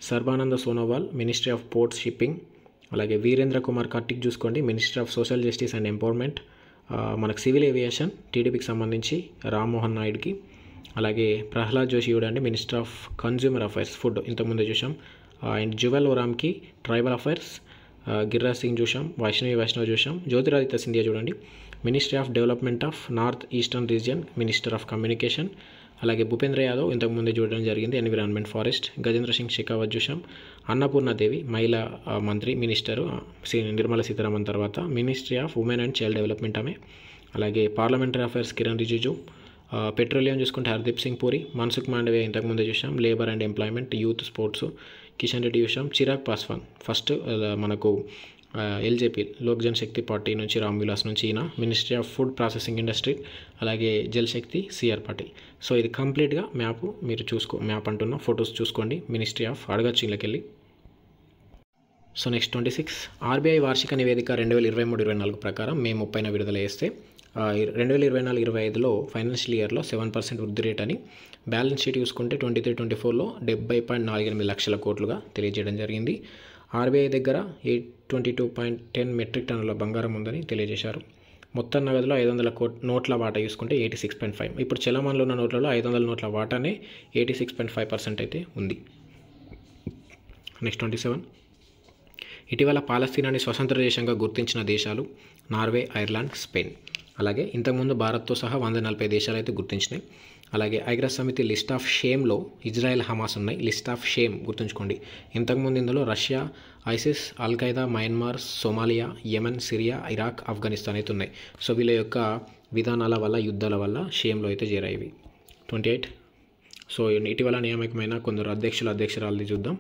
Speaker 1: Sarbananda Sonowal ministry of ports shipping, అలాగే వీరేంద్ర కుమార్ కార్తిక్ చూసుకోండి ministry of social justice and empowerment. మనకు సివిల్ ఏవియేషన్ టీడీపీకి సంబంధించి రామ్మోహన్ నాయుడుకి, అలాగే ప్రహ్లాద్ జోషి చూడండి minister of consumer affairs food ఇంతకుముందు చూసాం. అండ్ జువెల్ ఓరామ్కి ట్రైబల్ అఫైర్స్, గిరిరాజ్ సింగ్ చూసాం, వైష్ణవ్ చూసాం. జ్యోతిరాదిత్య సింధియా చూడండి ministry of development of north eastern region minister of communication, అలాగే భూపేంద్ర యాదవ్ ఇంతకుముందే చూడడం జరిగింది ఎన్విరాన్మెంట్ ఫారెస్ట్. గజేంద్ర సింగ్ షెకావత్ చూసాం. అన్నపూర్ణాదేవి మహిళా మంత్రి మినిస్టరు నిర్మలా సీతారామన్ తర్వాత ministry of women and child development ఆమె. అలాగే parliamentary affairs Kiran Rijiju. Petroleum చూసుకుంటే హర్దీప్ సింగ్ పూరి, మన్సుఖ్ మాండవే ఇంతకుముందే చూసాం. Labour and employment youth sports Kishan Reddy చూసాం. చిరాగ్ పాస్వాన్ ఫస్ట్ మనకు ఎల్జేపీ లోక్ జనశక్తి పార్టీ నుంచి రామ్ విలాస్ నుంచి ఈయన ministry of food processing industry, అలాగే జలశక్తి సిఆర్ పాటిల్. సో ఇది కంప్లీట్గా మ్యాప్ మీరు మ్యాప్ అంటున్న ఫొటోస్ చూసుకోండి మినిస్ట్రీ ఆఫ్ అడగచ్చు ఇళ్ళకెళ్ళి. సో నెక్స్ట్ 26 ఆర్బీఐ వార్షిక నివేదిక 2023-24 ప్రకారం మే 30న విడుదల చేస్తే 2024-25లో ఫైనాన్షియల్ ఇయర్లో 7% వృద్ధి రేట్ అని, బ్యాలెన్స్ షీట్ చూసుకుంటే 23-24లో 70.48 లక్షల కోట్లుగా తెలియజేయడం జరిగింది. ఆర్బీఐ దగ్గర 822.10 మెట్రిక్ టన్నుల బంగారం ఉందని తెలియజేశారు. మొత్తం నగదులో 500 నోట్ల వాటా చూసుకుంటే 86.5. ఇప్పుడు చలామణిలో ఉన్న నోట్లలో 500 నోట్ల వాటానే 86.5% అయితే ఉంది. నెక్స్ట్ 27 ఇటీవల పాలస్తీనాని స్వతంత్ర దేశంగా గుర్తించిన దేశాలు నార్వే, ఐర్లాండ్, స్పెయిన్. అలాగే ఇంతకుముందు భారత్తో సహా 140 దేశాలు అయితే గుర్తించినాయి. అలాగే ఐక్యరాజ్య సమితి లిస్ట్ ఆఫ్ షేమ్లో ఇజ్రాయెల్, హమాస్ ఉన్నాయి. లిస్ట్ ఆఫ్ షేమ్ గుర్తుంచుకోండి. ఇంతకుముందు ఇందులో Russia, ISIS, Al-Qaeda, Myanmar, Somalia, Yemen, Syria, Iraq, Afghanistan అయితే ఉన్నాయి. సో వీళ్ళ యొక్క విధానాల వల్ల యుద్ధాల వల్ల షేమ్లో అయితే చేరాయి. 28 సో ఇటీవల నియామకమైన కొందరు అధ్యక్షురాలది చూద్దాం.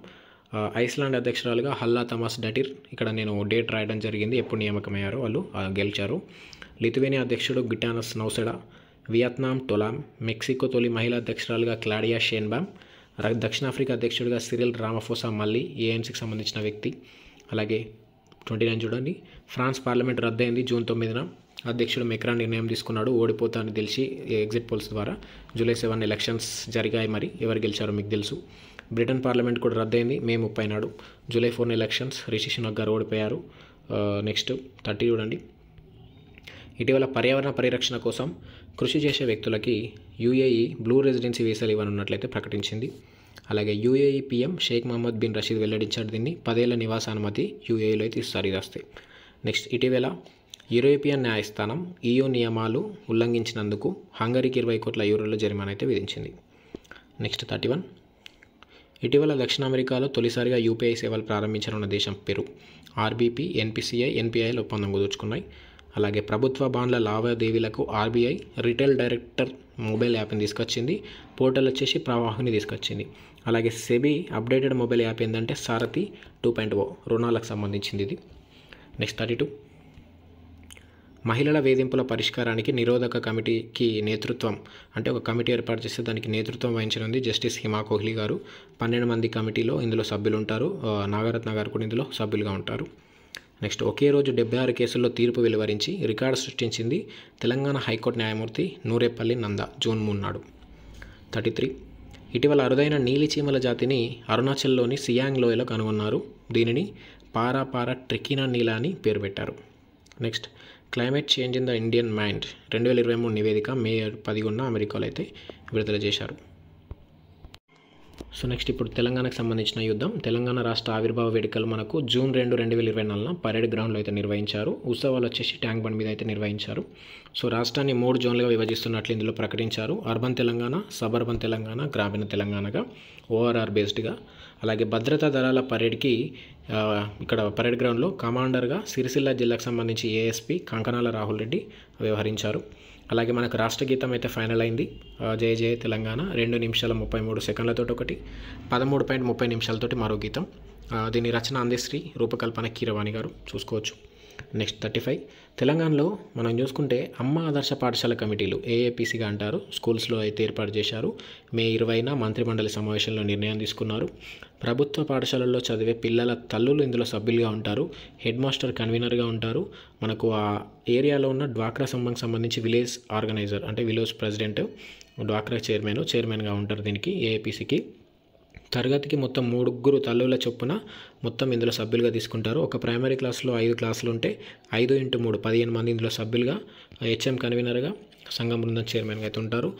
Speaker 1: ఐస్లాండ్ అధ్యక్షురాలుగా హల్లా థమాస్ డటిర్, ఇక్కడ నేను డేట్ రాయడం జరిగింది ఎప్పుడు నియామకమయ్యారో వాళ్ళు గెలిచారు. లిథువేనియా అధ్యక్షుడు గిటానస్ నౌసెడా, వియత్నాం టొలామ్, మెక్సికో తొలి మహిళా అధ్యక్షురాలుగా క్లాడియా షేన్బామ్, దక్షిణాఫ్రికా అధ్యక్షుడిగా సిరిల్ రామఫోసా మళ్ళీ ఏఎన్సీకి సంబంధించిన వ్యక్తి. అలాగే 29 చూడండి, ఫ్రాన్స్ పార్లమెంట్ రద్దయింది జూన్ 9న. అధ్యక్షుడు మెక్రాన్ నిర్ణయం తీసుకున్నాడు, ఓడిపోతానని తెలిసి ఎగ్జిట్ పోల్స్ ద్వారా. జూలై 7 ఎలక్షన్స్ జరిగాయి, మరి ఎవరు గెలిచారో మీకు తెలుసు. బ్రిటన్ పార్లమెంట్ కూడా రద్దయింది మే 30 నాడు. జూలై 4 ఎలక్షన్స్ రిషి సునక్ గారు ఓడిపోయారు. నెక్స్ట్ 30 చూడండి, ఇటీవల పర్యావరణ పరిరక్షణ కోసం కృషి చేసే వ్యక్తులకి యూఏఈ బ్లూ రెసిడెన్సీ వీసాలు ఇవ్వనున్నట్లయితే ప్రకటించింది. అలాగే UAE PM Sheikh Mohammed bin Rashid వెల్లడించాడు దీన్ని. 10 ఏళ్ల నివాసానుమతి యూఏఈలో అయితే ఇస్తారు ఇది వస్తే. నెక్స్ట్ ఇటీవల యూరోపియన్ న్యాయస్థానం EU నియమాలు ఉల్లంఘించినందుకు హంగరీకి 20 కోట్ల యూరోల జరిమానా అయితే విధించింది. నెక్స్ట్ 31 ఇటీవల దక్షిణ అమెరికాలో తొలిసారిగా యూపీఐ సేవలు ప్రారంభించనున్న దేశం పెరు. ఆర్బీపీ, ఎన్పిసిఐ, ఎన్పిఐలు ఒప్పందం కుదుర్చుకున్నాయి. అలాగే ప్రభుత్వ బాండ్ల లావాదేవీలకు ఆర్బీఐ రిటైల్ డైరెక్టర్ మొబైల్ యాప్ని తీసుకొచ్చింది. పోర్టల్ వచ్చేసి ప్రవాహుని తీసుకొచ్చింది. అలాగే సెబీ అప్డేటెడ్ మొబైల్ యాప్ ఏంటంటే సారథి 2.0 రుణాలకు సంబంధించింది ఇది. నెక్స్ట్ 32 మహిళల వేధింపుల పరిష్కారానికి నిరోధక కమిటీకి నేతృత్వం, అంటే ఒక కమిటీ ఏర్పాటు చేస్తే దానికి నేతృత్వం వహించనుంది జస్టిస్ హిమా కోహ్లీ గారు. 12 మంది కమిటీలో ఇందులో సభ్యులు ఉంటారు. నాగరత్న గారు కూడా ఇందులో సభ్యులుగా ఉంటారు. నెక్స్ట్, ఒకే రోజు 76 కేసుల్లో తీర్పు వెలువరించి రికార్డు సృష్టించింది తెలంగాణ హైకోర్టు న్యాయమూర్తి నూరేపల్లి నంద జూన్ 3 నాడు. 33, ఇటీవల అరుదైన నీలి చీమల జాతిని అరుణాచల్లోని సియాంగ్ లోయలో కనుగొన్నారు. దీనిని పారా ట్రెకినా నీలా అని పేరు పెట్టారు. Next, climate change in the Indian mind 2023 నివేదిక మే 11 అమెరికాలో అయితే విడుదల చేశారు. సో నెక్స్ట్, ఇప్పుడు తెలంగాణకు సంబంధించిన యుద్ధం. తెలంగాణ రాష్ట్ర ఆవిర్భావ వేడుకలు మనకు జూన్ 2, 2024 పరేడ్ గ్రౌండ్లో అయితే నిర్వహించారు. ఉత్సవాలు వచ్చేసి ట్యాంక్ బండ్ మీద అయితే నిర్వహించారు. సో రాష్ట్రాన్ని 3 జోన్లుగా విభజిస్తున్నట్లు ఇందులో ప్రకటించారు. అర్బన్ తెలంగాణ, సబర్బన్ తెలంగాణ, గ్రామీణ తెలంగాణగా ఓఆర్ఆర్ బేస్డ్గా. అలాగే భద్రతా దళాల పరేడ్కి ఇక్కడ పరేడ్ గ్రౌండ్లో కమాండర్గా సిరిసిల్ల జిల్లాకు సంబంధించి ఏఎస్పీ కంకనాల రాహుల్ రెడ్డి వ్యవహరించారు. అలాగే మనకు రాష్ట్ర గీతం అయితే ఫైనల్ అయింది. జయ జయ తెలంగాణ 2 నిమిషాల 33 సెకండ్లతో ఒకటి, 13.30 నిమిషాలతోటి మరో గీతం. దీని రచన అందశ్రీ, రూపకల్పన కీరవాణి గారు. చూసుకోవచ్చు. నెక్స్ట్ 35, తెలంగాణలో మనం చూసుకుంటే అమ్మ ఆదర్శ పాఠశాల కమిటీలు ఏఏపీసీగా అంటారు, స్కూల్స్లో అయితే ఏర్పాటు చేశారు. మే 20న మంత్రిమండలి సమావేశంలో నిర్ణయం తీసుకున్నారు. ప్రభుత్వ పాఠశాలల్లో చదివే పిల్లల తల్లులు ఇందులో సభ్యులుగా ఉంటారు. హెడ్ మాస్టర్ కన్వీనర్గా ఉంటారు. మనకు ఆ ఏరియాలో ఉన్న డ్వాక్రా సంబంధించి విలేజ్ ఆర్గనైజర్, అంటే విలేజ్ ప్రెసిడెంట్, డ్వాక్రా చైర్మన్గా ఉంటారు దీనికి ఏఏపీసీకి. తరగతికి మొత్తం 3 తల్లుల చొప్పున మొత్తం ఇందులో సభ్యులుగా తీసుకుంటారు. ఒక ప్రైమరీ క్లాస్లో 5 క్లాసులు ఉంటే 5x3 15 మంది ఇందులో సభ్యులుగా హెచ్ఎం కన్వీనర్గా, సంఘం బృందం చైర్మన్గా అయితే ఉంటారు.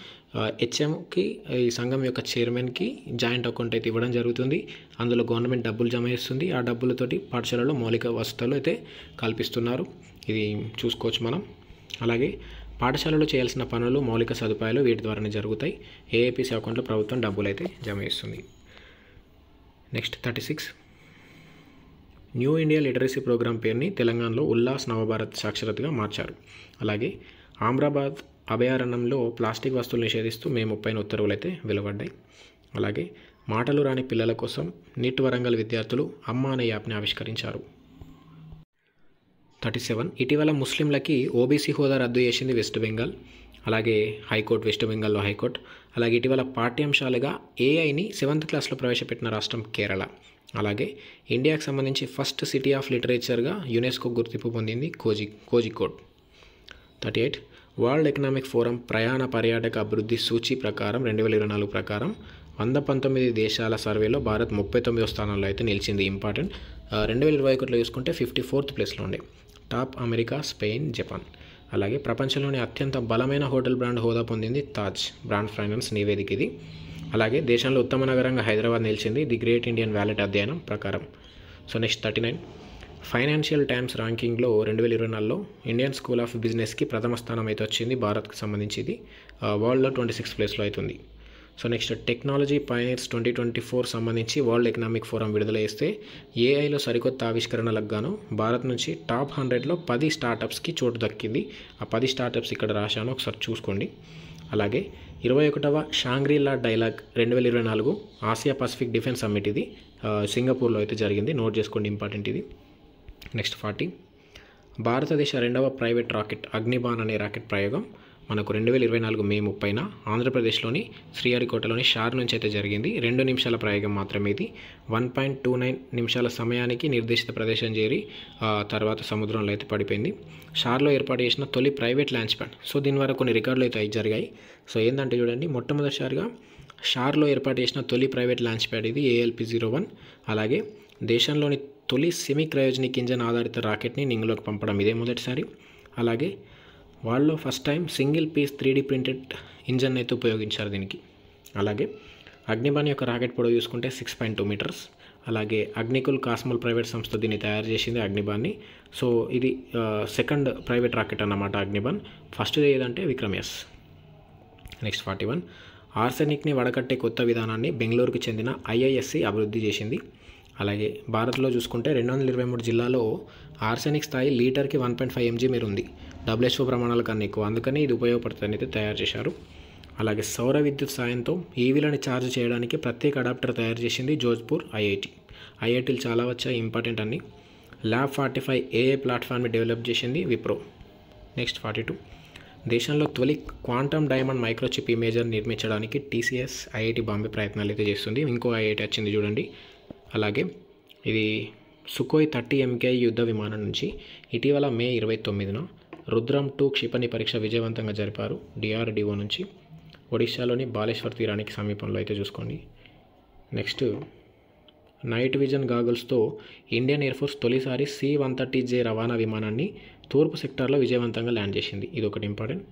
Speaker 1: హెచ్ఎంకి, ఈ సంఘం యొక్క చైర్మన్కి జాయింట్ అకౌంట్ అయితే ఇవ్వడం జరుగుతుంది. అందులో గవర్నమెంట్ డబ్బులు జమ చేస్తుంది. ఆ డబ్బులతోటి పాఠశాలలో మౌలిక వసతులు అయితే కల్పిస్తున్నారు. ఇది చూసుకోవచ్చు మనం. అలాగే పాఠశాలలో చేయాల్సిన పనులు, మౌలిక సదుపాయాలు వీటి ద్వారానే జరుగుతాయి. ఏఏపీసీ అకౌంట్లో ప్రభుత్వం డబ్బులు అయితే జమ చేస్తుంది. Next 36, new India literacy program పేరుని తెలంగాణలో ఉల్లాస్ నవభారత్ సాక్షరతగా మార్చారు. అలాగే ఆమ్రాబాద్ అభయారణ్యంలో ప్లాస్టిక్ వస్తువులు నిషేధిస్తూ మే 30న ఉత్తర్వులు అయితే వెలువడ్డాయి. అలాగే మాటలు రాని పిల్లల కోసం నీట్ వరంగల్ విద్యార్థులు అమ్మ అనే యాప్ని ఆవిష్కరించారు. 37, ఇటీవల ముస్లింలకి ఓబీసీ హోదా రద్దు చేసింది వెస్ట్ బెంగాల్. అలాగే హైకోర్టు, వెస్ట్ బెంగాల్లో హైకోర్టు. అలాగే ఇటీవల పాఠ్యాంశాలుగా ఏఐని 7th క్లాస్లో ప్రవేశపెట్టిన రాష్ట్రం కేరళ. అలాగే ఇండియాకు సంబంధించి ఫస్ట్ సిటీ ఆఫ్ లిటరేచర్గా యునెస్కో గుర్తింపు పొందింది కోజికోడ్. 38, వరల్డ్ ఎకనామిక్ ఫోరం ప్రయాణ పర్యాటక అభివృద్ధి సూచి ప్రకారం 2024 ప్రకారం 119 దేశాల సర్వేలో భారత్ 39వ స్థానంలో అయితే నిలిచింది. ఇంపార్టెంట్. 2021లో చూసుకుంటే 54th ప్లేస్లో ఉండే. Top America, Spain, Japan. అలాగే ప్రపంచంలోని అత్యంత బలమైన హోటల్ బ్రాండ్ హోదా పొందింది తాజ్ బ్రాండ్ ఫైనాన్స్ నివేదిక ఇది. అలాగే దేశంలో ఉత్తమ నగరంగా హైదరాబాద్ నిలిచింది ది గ్రేట్ ఇండియన్ వ్యాలెట్ అధ్యయనం ప్రకారం. సో నెక్స్ట్ 39, ఫైనాన్షియల్ టైమ్స్ ర్యాంకింగ్లో 2024లో ఇండియన్ స్కూల్ ఆఫ్ బిజినెస్కి ప్రథమ స్థానం అయితే వచ్చింది. భారత్కి సంబంధించి ఇది వరల్డ్లో 26th ప్లేస్లో అవుతుంది. సో నెక్స్ట్, టెక్నాలజీ పైనీర్స్ 2024 సంబంధించి వరల్డ్ ఎకనామిక్ ఫోరం విడుదల చేస్తే ఏఐలో సరికొత్త ఆవిష్కరణలకు గాను భారత్ నుంచి టాప్ 100లో 10 స్టార్టప్స్కి చోటు దక్కింది. ఆ 10 స్టార్టప్స్ ఇక్కడ రాశాను, ఒకసారి చూసుకోండి. అలాగే 21వ Shangri-La dialogue 2024 Asia Pacific defence summit ఇది సింగపూర్లో అయితే జరిగింది. నోట్ చేసుకోండి, ఇంపార్టెంట్ ఇది. నెక్స్ట్ 40, భారతదేశ 2వ ప్రైవేట్ రాకెట్ అగ్నిబాన్ అనే రాకెట్ ప్రయోగం మనకు 2024 మే 30న ఆంధ్రప్రదేశ్లోని శ్రీహరికోటలోని షార్ నుంచి అయితే జరిగింది. 2 నిమిషాల ప్రయోగం మాత్రమే ఇది. 1.29 నిమిషాల సమయానికి నిర్దేశిత ప్రదేశం చేరి తర్వాత సముద్రంలో అయితే పడిపోయింది. షార్లో ఏర్పాటు చేసిన తొలి ప్రైవేట్ లాంచ్ ప్యాడ్. సో దీని వరకు కొన్ని రికార్డులు అయితే జరిగాయి. సో ఏంటంటే చూడండి, మొట్టమొదటిసారిగా షార్లో ఏర్పాటు చేసిన తొలి ప్రైవేట్ లాంచ్ ప్యాడ్ ఇది ALP-01. అలాగే దేశంలోని తొలి సెమీ క్రయోజనిక్ ఇంజన్ ఆధారిత రాకెట్ని నింగిలోకి పంపడం ఇదే మొదటిసారి. అలాగే వాళ్ళలో first time single piece 3D printed engine అయితే ఉపయోగించారు దీనికి. అలాగే అగ్నిబాన్ యొక్క రాకెట్ పొడవు చూసుకుంటే 6.2 మీటర్స్. అలాగే అగ్నికుల్ కాస్మల్ ప్రైవేట్ సంస్థ దీన్ని తయారు చేసింది అగ్నిబాన్ని. సో ఇది సెకండ్ ప్రైవేట్ రాకెట్ అన్నమాట అగ్నిబాన్. ఫస్ట్ ఏదంటే విక్రమ్-S. నెక్స్ట్ 41, ఆర్సెనిక్ని వడకట్టే కొత్త విధానాన్ని బెంగళూరుకు చెందిన IISc అభివృద్ధి చేసింది. అలాగే భారత్లో చూసుకుంటే 223 జిల్లాలో ఆర్సెనిక్ స్థాయి లీటర్కి 1.5 mg మీరు ఉంది. WHO ప్రమాణాల కన్నా ఎక్కువ, అందుకని ఇది ఉపయోగపడుతుంది అయితే తయారు చేశారు. అలాగే సౌర విద్యుత్ సాయంతో ఈవీలను ఛార్జ్ చేయడానికి ప్రత్యేక అడాప్టర్ తయారు చేసింది జోధ్పూర్ ఐఐటీలు చాలా వచ్చాయి, ఇంపార్టెంట్ అన్ని. ల్యాబ్ 45 AI ప్లాట్ఫామ్ని డెవలప్ చేసింది విప్రో. నెక్స్ట్ 42, దేశంలో తొలి క్వాంటమ్ డైమండ్ మైక్రోచిప్ ఇమేజర్ నిర్మించడానికి టీసీఎస్ ఐఐటి బాంబే ప్రయత్నాలు అయితే చేస్తుంది. ఇంకో ఐఐటి వచ్చింది చూడండి. అలాగే ఇది సుకోయ్ 30 MKI యుద్ధ విమానం నుంచి ఇటీవల మే 29న రుద్రం 2 క్షిపణి పరీక్ష విజయవంతంగా జరిపారు డిఆర్డిఓ నుంచి. ఒడిశాలోని బాలేశ్వర్ తీరానికి సమీపంలో అయితే చూసుకోండి. నెక్స్ట్ నైట్ విజన్ గాగుల్స్తో ఇండియన్ ఎయిర్ ఫోర్స్ తొలిసారి C-130J రవాణా విమానాన్ని తూర్పు సెక్టార్లో విజయవంతంగా ల్యాండ్ చేసింది. ఇది ఒకటి ఇంపార్టెంట్.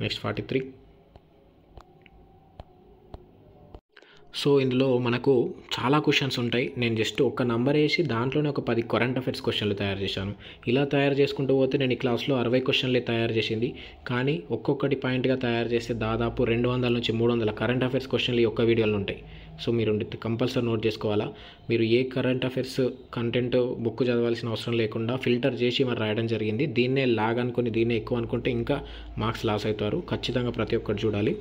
Speaker 1: నెక్స్ట్ 43, సో ఇందులో మనకు చాలా క్వశ్చన్స్ ఉంటాయి. నేను జస్ట్ ఒక నంబర్ వేసి దాంట్లోనే ఒక 10 కరెంట్ అఫైర్స్ క్వశ్చన్లు తయారు చేశాను. ఇలా తయారు చేసుకుంటూ పోతే నేను ఈ క్లాస్లో 60 క్వశ్చన్లే తయారు చేసింది. కానీ ఒక్కొక్కటి పాయింట్గా తయారు చేస్తే దాదాపు 200 నుంచి 300 కరెంట్ అఫైర్స్ క్వశ్చన్లు ఈ ఒక్క వీడియోలో ఉంటాయి. సో మీరు కంపల్సరీ నోట్ చేసుకోవాలా. మీరు ఏ కరెంట్ అఫైర్స్ కంటెంట్ బుక్ చదవాల్సిన అవసరం లేకుండా ఫిల్టర్ చేసి మరి రాయడం జరిగింది. దీన్నే లాగ్ అనుకుని దీన్నే ఎక్కువ అనుకుంటే ఇంకా మార్క్స్ లాస్ అవుతారు. ఖచ్చితంగా ప్రతి ఒక్కటి చూడాలి.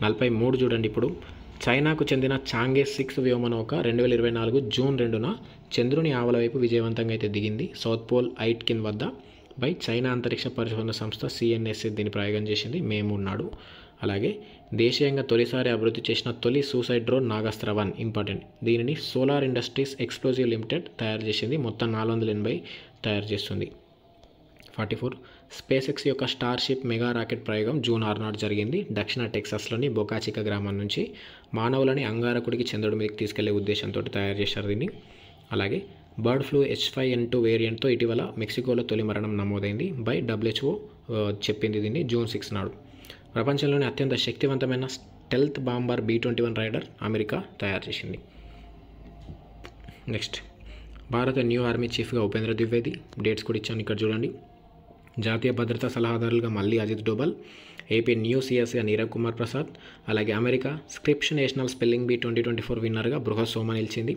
Speaker 1: 43 చూడండి. ఇప్పుడు చైనాకు చెందిన చాంగే 6 వ్యోమనౌక 2024 జూన్ 2న చంద్రుని ఆవల వైపు విజయవంతంగా అయితే దిగింది. సౌత్ పోల్ ఐట్కిన్ వద్ద బై చైనా అంతరిక్ష పరిశోధన సంస్థ CNSS దీన్ని ప్రయోగం చేసింది మే 3 నాడు. అలాగే దేశీయంగా తొలిసారి అభివృద్ధి చేసిన తొలి సూసైడ్ డ్రోన్ నాగాస్త్ర 1 ఇంపార్టెంట్. దీనిని సోలార్ ఇండస్ట్రీస్ ఎక్స్ప్లోజివ్ లిమిటెడ్ తయారు చేసింది. మొత్తం 480 తయారు చేస్తుంది. 44, స్పేస్ ఎక్స్ యొక్క స్టార్షిప్ మెగా రాకెట్ ప్రయోగం జూన్ 6 నాడు జరిగింది. దక్షిణ టెక్సాస్లోని బొకాచికా గ్రామం నుంచి మానవులని అంగారకుడికి చంద్రుడి మీదకి తీసుకెళ్లే ఉద్దేశంతో తయారు చేశారు దీన్ని. అలాగే బర్డ్ ఫ్లూ H5N2 వేరియంట్తో ఇటీవల మెక్సికోలో తొలి మరణం నమోదైంది బై WHO చెప్పింది దీన్ని జూన్ 6 నాడు. ప్రపంచంలోని అత్యంత శక్తివంతమైన stealth bomber B-21 rider America తయారు చేసింది. నెక్స్ట్ భారత న్యూ ఆర్మీ చీఫ్గా ఉపేంద్ర ద్వివేది. డేట్స్ కూడా ఇచ్చాను ఇక్కడ చూడండి. జాతీయ భద్రతా సలహాదారులుగా మళ్ళీ అజిత్ డోబల్. ఏపీ న్యూ సిఎస్గా నీరవ్ కుమార్ ప్రసాద్. అలాగే America Scripps national spelling bee 2024 విన్నర్గా బృహత్ సోమ నిలిచింది.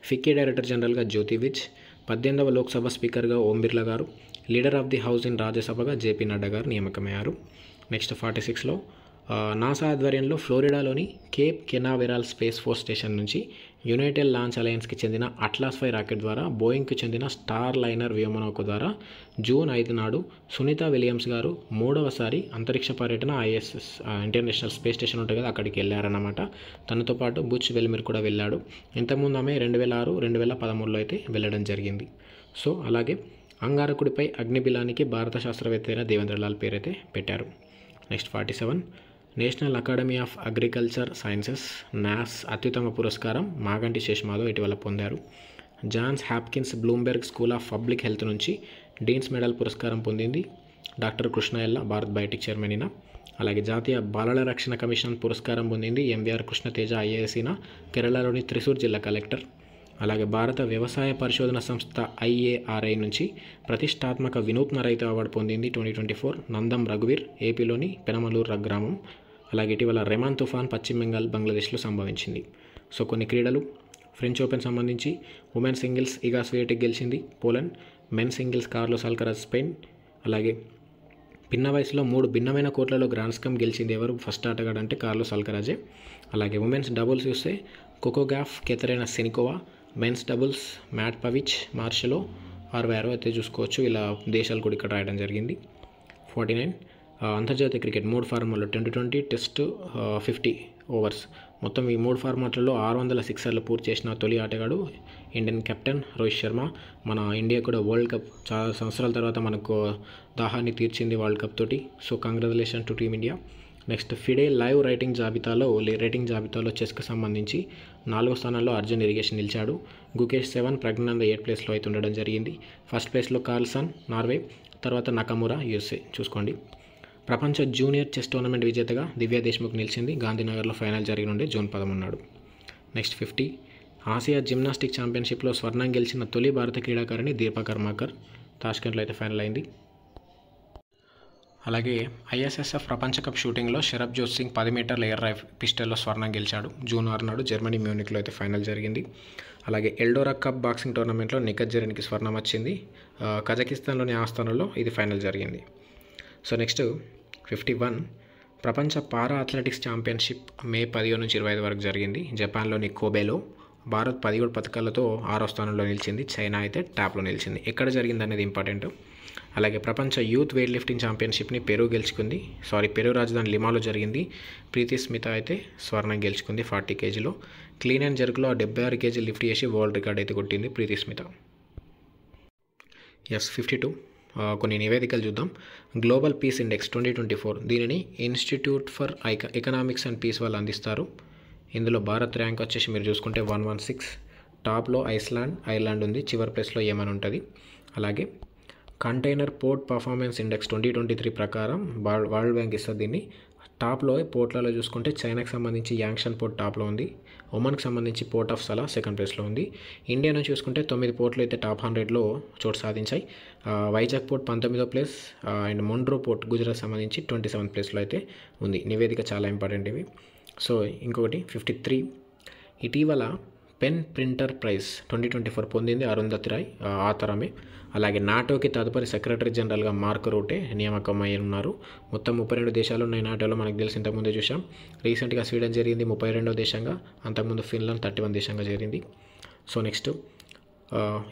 Speaker 1: ఫిక్కీ డైరెక్టర్ జనరల్గా జ్యోతి విజ్. 18వ లోక్సభ స్పీకర్గా ఓం బిర్లా గారు. Leader of the house in రాజ్యసభగా జేపీ నడ్డా గారు నియామకమయ్యారు. నెక్స్ట్ 46లో నాసా ఆధ్వర్యంలో ఫ్లోరిడాలోని Cape Canaveral space force station నుంచి యునైటెడ్ లాంచ్ అలయన్స్కి చెందిన అట్లాస్ 5 రాకెట్ ద్వారా బోయింగ్కి చెందిన స్టార్ లైనర్ వ్యోమనౌక ద్వారా జూన్ 5 నాడు సునీత విలియమ్స్ గారు 3వసారి అంతరిక్ష పర్యటన ISS ఇంటర్నేషనల్ స్పేస్ స్టేషన్ ఉంటుంది కదా అక్కడికి వెళ్ళారన్నమాట. తనతో పాటు బుచ్ వెల్మిర్ కూడా వెళ్ళాడు. ఇంతకుముందు ఆమె 2006, 2013లో అయితే వెళ్ళడం జరిగింది. సో అలాగే అంగారకుడిపై అగ్నిబిలానికి భారత శాస్త్రవేత్త అయిన దేవేంద్రలాల్ పేరైతే పెట్టారు. Next 47, national academy of agriculture sciences NAS అత్యుత్తమ పురస్కారం మాగంటి శేషమాధవ్ ఇటీవల పొందారు. Johns Hopkins Bloomberg school of public health నుంచి డీన్స్ మెడల్ పురస్కారం పొందింది డాక్టర్ కృష్ణయల్ల, భారత్ బయోటెక్ చైర్మన్ అయిన. అలాగే జాతీయ బాలల రక్షణ కమిషన్ పురస్కారం పొందింది MVR కృష్ణతేజ IAS అయిన, కేరళలోని త్రిశూర్ జిల్లా కలెక్టర్. అలాగే భారత వ్యవసాయ పరిశోధన సంస్థ IARI నుంచి ప్రతిష్టాత్మక వినూత్న రైతు అవార్డు పొందింది 2024 నందం రఘువీర్, ఏపీలోని పెనమలూరు గ్రామం. అలాగే ఇటీవల రెమాన్ తుఫాన్ పశ్చిమ బెంగాల్, బంగ్లాదేశ్లో సంభవించింది. సో కొన్ని క్రీడలు, ఫ్రెంచ్ ఓపెన్ సంబంధించి ఉమెన్ సింగిల్స్ ఇగా స్వియాటెక్ గెలిచింది Poland. Men singles Carlos Alcaraz Spain. అలాగే భిన్న వయసులో 3 భిన్నమైన కోర్టులలో గ్రాండ్ స్లామ్ గెలిచింది ఎవరు? ఫస్ట్ ఆటగాడు అంటే కార్లోస్ అల్కరాజే. అలాగే ఉమెన్స్ డబుల్స్ చూస్తే కోకోగాఫ్, కెథరీనా సెనికోవా. మెన్స్ డబుల్స్ మ్యాట్ పవిచ్, మార్షలో, ఆర్వారో అయితే చూసుకోవచ్చు. ఇలా దేశాలు కూడా ఇక్కడ రాయడం జరిగింది. 49, అంతర్జాతీయ క్రికెట్ 3 ఫార్మాట్లో T20 టెస్ట్ 50 ఓవర్స్ మొత్తం ఈ 3 ఫార్మాట్లలో 600 సిక్సర్లు పూర్తి చేసిన తొలి ఆటగాడు ఇండియన్ కెప్టెన్ రోహిత్ శర్మ. మన ఇండియా కూడా వరల్డ్ కప్ చాలా సంవత్సరాల తర్వాత మనకు దాహాన్ని తీర్చింది వరల్డ్ కప్ తోటి. So congratulation to team India. Next FIDE live rating జాబితాలో చెస్కి సంబంధించి 4వ స్థానంలో అర్జున్ ఇరిగేషన్ నిలిచాడు. గుకేష్ 7, ప్రజ్ఞానంద 8 ప్లేస్లో అయితే ఉండడం జరిగింది. ఫస్ట్ ప్లేస్లో కార్ల్సన్ నార్వే, తర్వాత నకమురా USA చూసుకోండి. ప్రపంచ జూనియర్ చెస్ టోర్నమెంట్ విజేతగా దివ్యా దేశ్ముఖ్ నిలిచింది. గాంధీనగర్లో ఫైనల్ జరిగినుండే జూన్ 13 నాడు. నెక్స్ట్ 50, ఆసియా జిమ్నాస్టిక్ ఛాంపియన్షిప్లో స్వర్ణం గెలిచిన తొలి భారత క్రీడాకారిణి దీపా కర్మాకర్. తాష్కెంట్లో అయితే ఫైనల్ అయింది. అలాగే ISSF ప్రపంచ కప్ షూటింగ్లో శరబ్జోత్ సింగ్ 10 మీటర్ల ఎయిర్ పిస్టల్లో స్వర్ణం గెలిచాడు. జూన్ 6 నాడు జర్మనీ మ్యూనిక్లో అయితే ఫైనల్ జరిగింది. అలాగే ఎల్డోరా కప్ బాక్సింగ్ టోర్నమెంట్లో నిఖత్ జరీన్కి స్వర్ణం వచ్చింది. కజకిస్తాన్లోని ఆస్థానంలో ఇది ఫైనల్ జరిగింది. సో నెక్స్ట్ 51, ప్రపంచ పారా అథ్లెటిక్స్ ఛాంపియన్షిప్ మే 15 నుంచి 25 వరకు జరిగింది జపాన్లోని కోబేలో. భారత్ 17 పథకాలతో 6వ స్థానంలో నిలిచింది. చైనా అయితే టాప్లో నిలిచింది. ఎక్కడ జరిగింది అనేది ఇంపార్టెంట్. అలాగే ప్రపంచ యూత్ వెయిట్ లిఫ్టింగ్ ఛాంపియన్షిప్ని పెరు రాజధాని లిమాలో జరిగింది. ప్రీతి స్మిత అయితే స్వర్ణం గెలుచుకుంది 40 కేజీలో. క్లీన్ అండ్ జర్క్లో 76 కేజీలు లిఫ్ట్ చేసి వరల్డ్ రికార్డ్ అయితే కొట్టింది ప్రీతి స్మిత. 52 కొన్ని నివేదికలు చూద్దాం. గ్లోబల్ పీస్ ఇండెక్స్ 2024 దీనిని institute for economics and peace వాళ్ళు అందిస్తారు. ఇందులో భారత్ ర్యాంక్ వచ్చేసి మీరు చూసుకుంటే 116. టాప్లో ఐర్లాండ్ ఉంది, చివరి ప్లేస్లో యెమెన్ ఉంటుంది. అలాగే కంటైనర్ పోర్ట్ పర్ఫార్మెన్స్ ఇండెక్స్ 2023 ప్రకారం వరల్డ్ బ్యాంక్ ఇస్తుంది దీన్ని. టాప్లో పోర్ట్లలో చూసుకుంటే చైనాకి సంబంధించి యాంగ్షన్ పోర్ట్ టాప్లో ఉంది. ఒమన్కి సంబంధించి పోర్ట్ ఆఫ్ సలా సెకండ్ ప్లేస్లో ఉంది. ఇండియా నుంచి చూసుకుంటే 9 పోర్ట్లు అయితే టాప్ 100లో చోటు సాధించాయి. వైజాగ్ పోర్ట్ 19వ place and Mundra port Gujarat సంబంధించి 27th ప్లేస్లో అయితే ఉంది. నివేదిక చాలా ఇంపార్టెంట్ ఇవి. సో ఇంకొకటి 53 ఇటీవల పెన్ ప్రింటర్ ప్రైజ్ 2024 పొందింది అరుంధతి రాయ్, ఆ తరమే. అలాగే నాటోకి తదుపరి సెక్రటరీ జనరల్గా మార్క్ రూటే నియామకమై ఉన్నారు. మొత్తం 32 దేశాలు ఉన్నాయి నాటోలో, మనకు తెలిసి ఇంతకుముందే చూసాం. రీసెంట్గా స్వీడన్ జరిగింది 32వ దేశంగా, అంతకుముందు ఫిన్లాండ్ 31 దేశంగా జరిగింది. సో నెక్స్ట్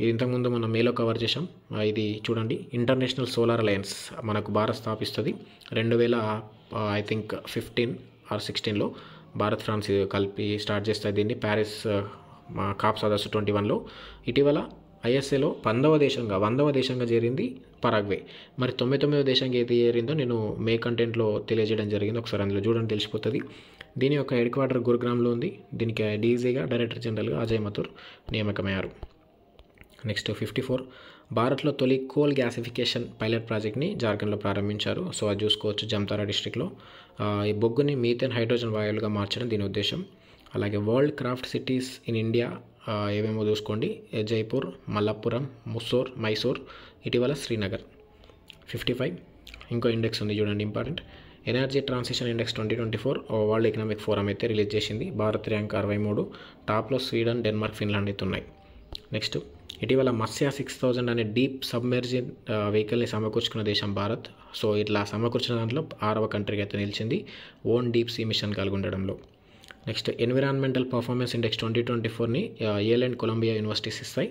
Speaker 1: ఇది ఇంతకుముందు మనం మేలో కవర్ చేసాం. ఇది చూడండి, ఇంటర్నేషనల్ సోలార్ అలయన్స్ మనకు భారత్ స్థాపిస్తుంది 2015 or 16లో. భారత్ ఫ్రాన్స్ కలిపి స్టార్ట్ చేస్తుంది దీన్ని ప్యారిస్ కాప్ సదస్సు 21లో. ఇటీవల ఐఎస్ఏలో 100వ దేశంగా చేరింది పరాగ్వే. మరి 99వ దేశంగా ఏది చేరిందో నేను మే కంటెంట్లో తెలియజేయడం జరిగింది, ఒకసారి అందులో చూడండి తెలిసిపోతుంది. దీని యొక్క హెడ్ క్వార్టర్ గురుగ్రామ్లో ఉంది. దీనికి డీజీగా డైరెక్టర్ జనరల్గా అజయ్ మథుర్ నియామకమయ్యారు. నెక్స్ట్ 54 భారత్లో తొలి కోల్ గ్యాసిఫికేషన్ పైలట్ ప్రాజెక్ట్ని జార్ఖండ్లో ప్రారంభించారు. సో అది చూసుకోవచ్చు జమ్తారా డిస్ట్రిక్ట్లో. ఈ బొగ్గుని మీథేన్ హైడ్రోజన్ వాయువులుగా మార్చడం దీని ఉద్దేశం. అలాగే world craft cities in India ఏమేమో చూసుకోండి. జైపూర్, మలప్పురం, మైసూర్, ఇటీవల శ్రీనగర్. 55 ఇంకో ఇండెక్స్ ఉంది చూడండి, important. Energy transition index 2024 world economic forum అయితే రిలీజ్ చేసింది. భారత్ ర్యాంక్ 63. టాప్లో స్వీడన్, డెన్మార్క్, ఫిన్లాండ్ అయితే ఉన్నాయి. నెక్స్ట్ ఇటీవల మత్స్య 6000 అనే డీప్ సబ్మెర్జిన్ వెహికల్ని సమకూర్చుకున్న దేశం భారత్. సో ఇట్లా సమకూర్చిన దాంట్లో 6వ కంట్రీకి అయితే నిలిచింది ఓన్ డీప్ సీ మిషన్ కలిగి ఉండడంలో. నెక్స్ట్ ఎన్విరాన్మెంటల్ పర్ఫార్మెన్స్ ఇండెక్స్ 2024ని యేల్ అండ్ కొలంబియా యూనివర్సిటీస్ ఇస్తాయి.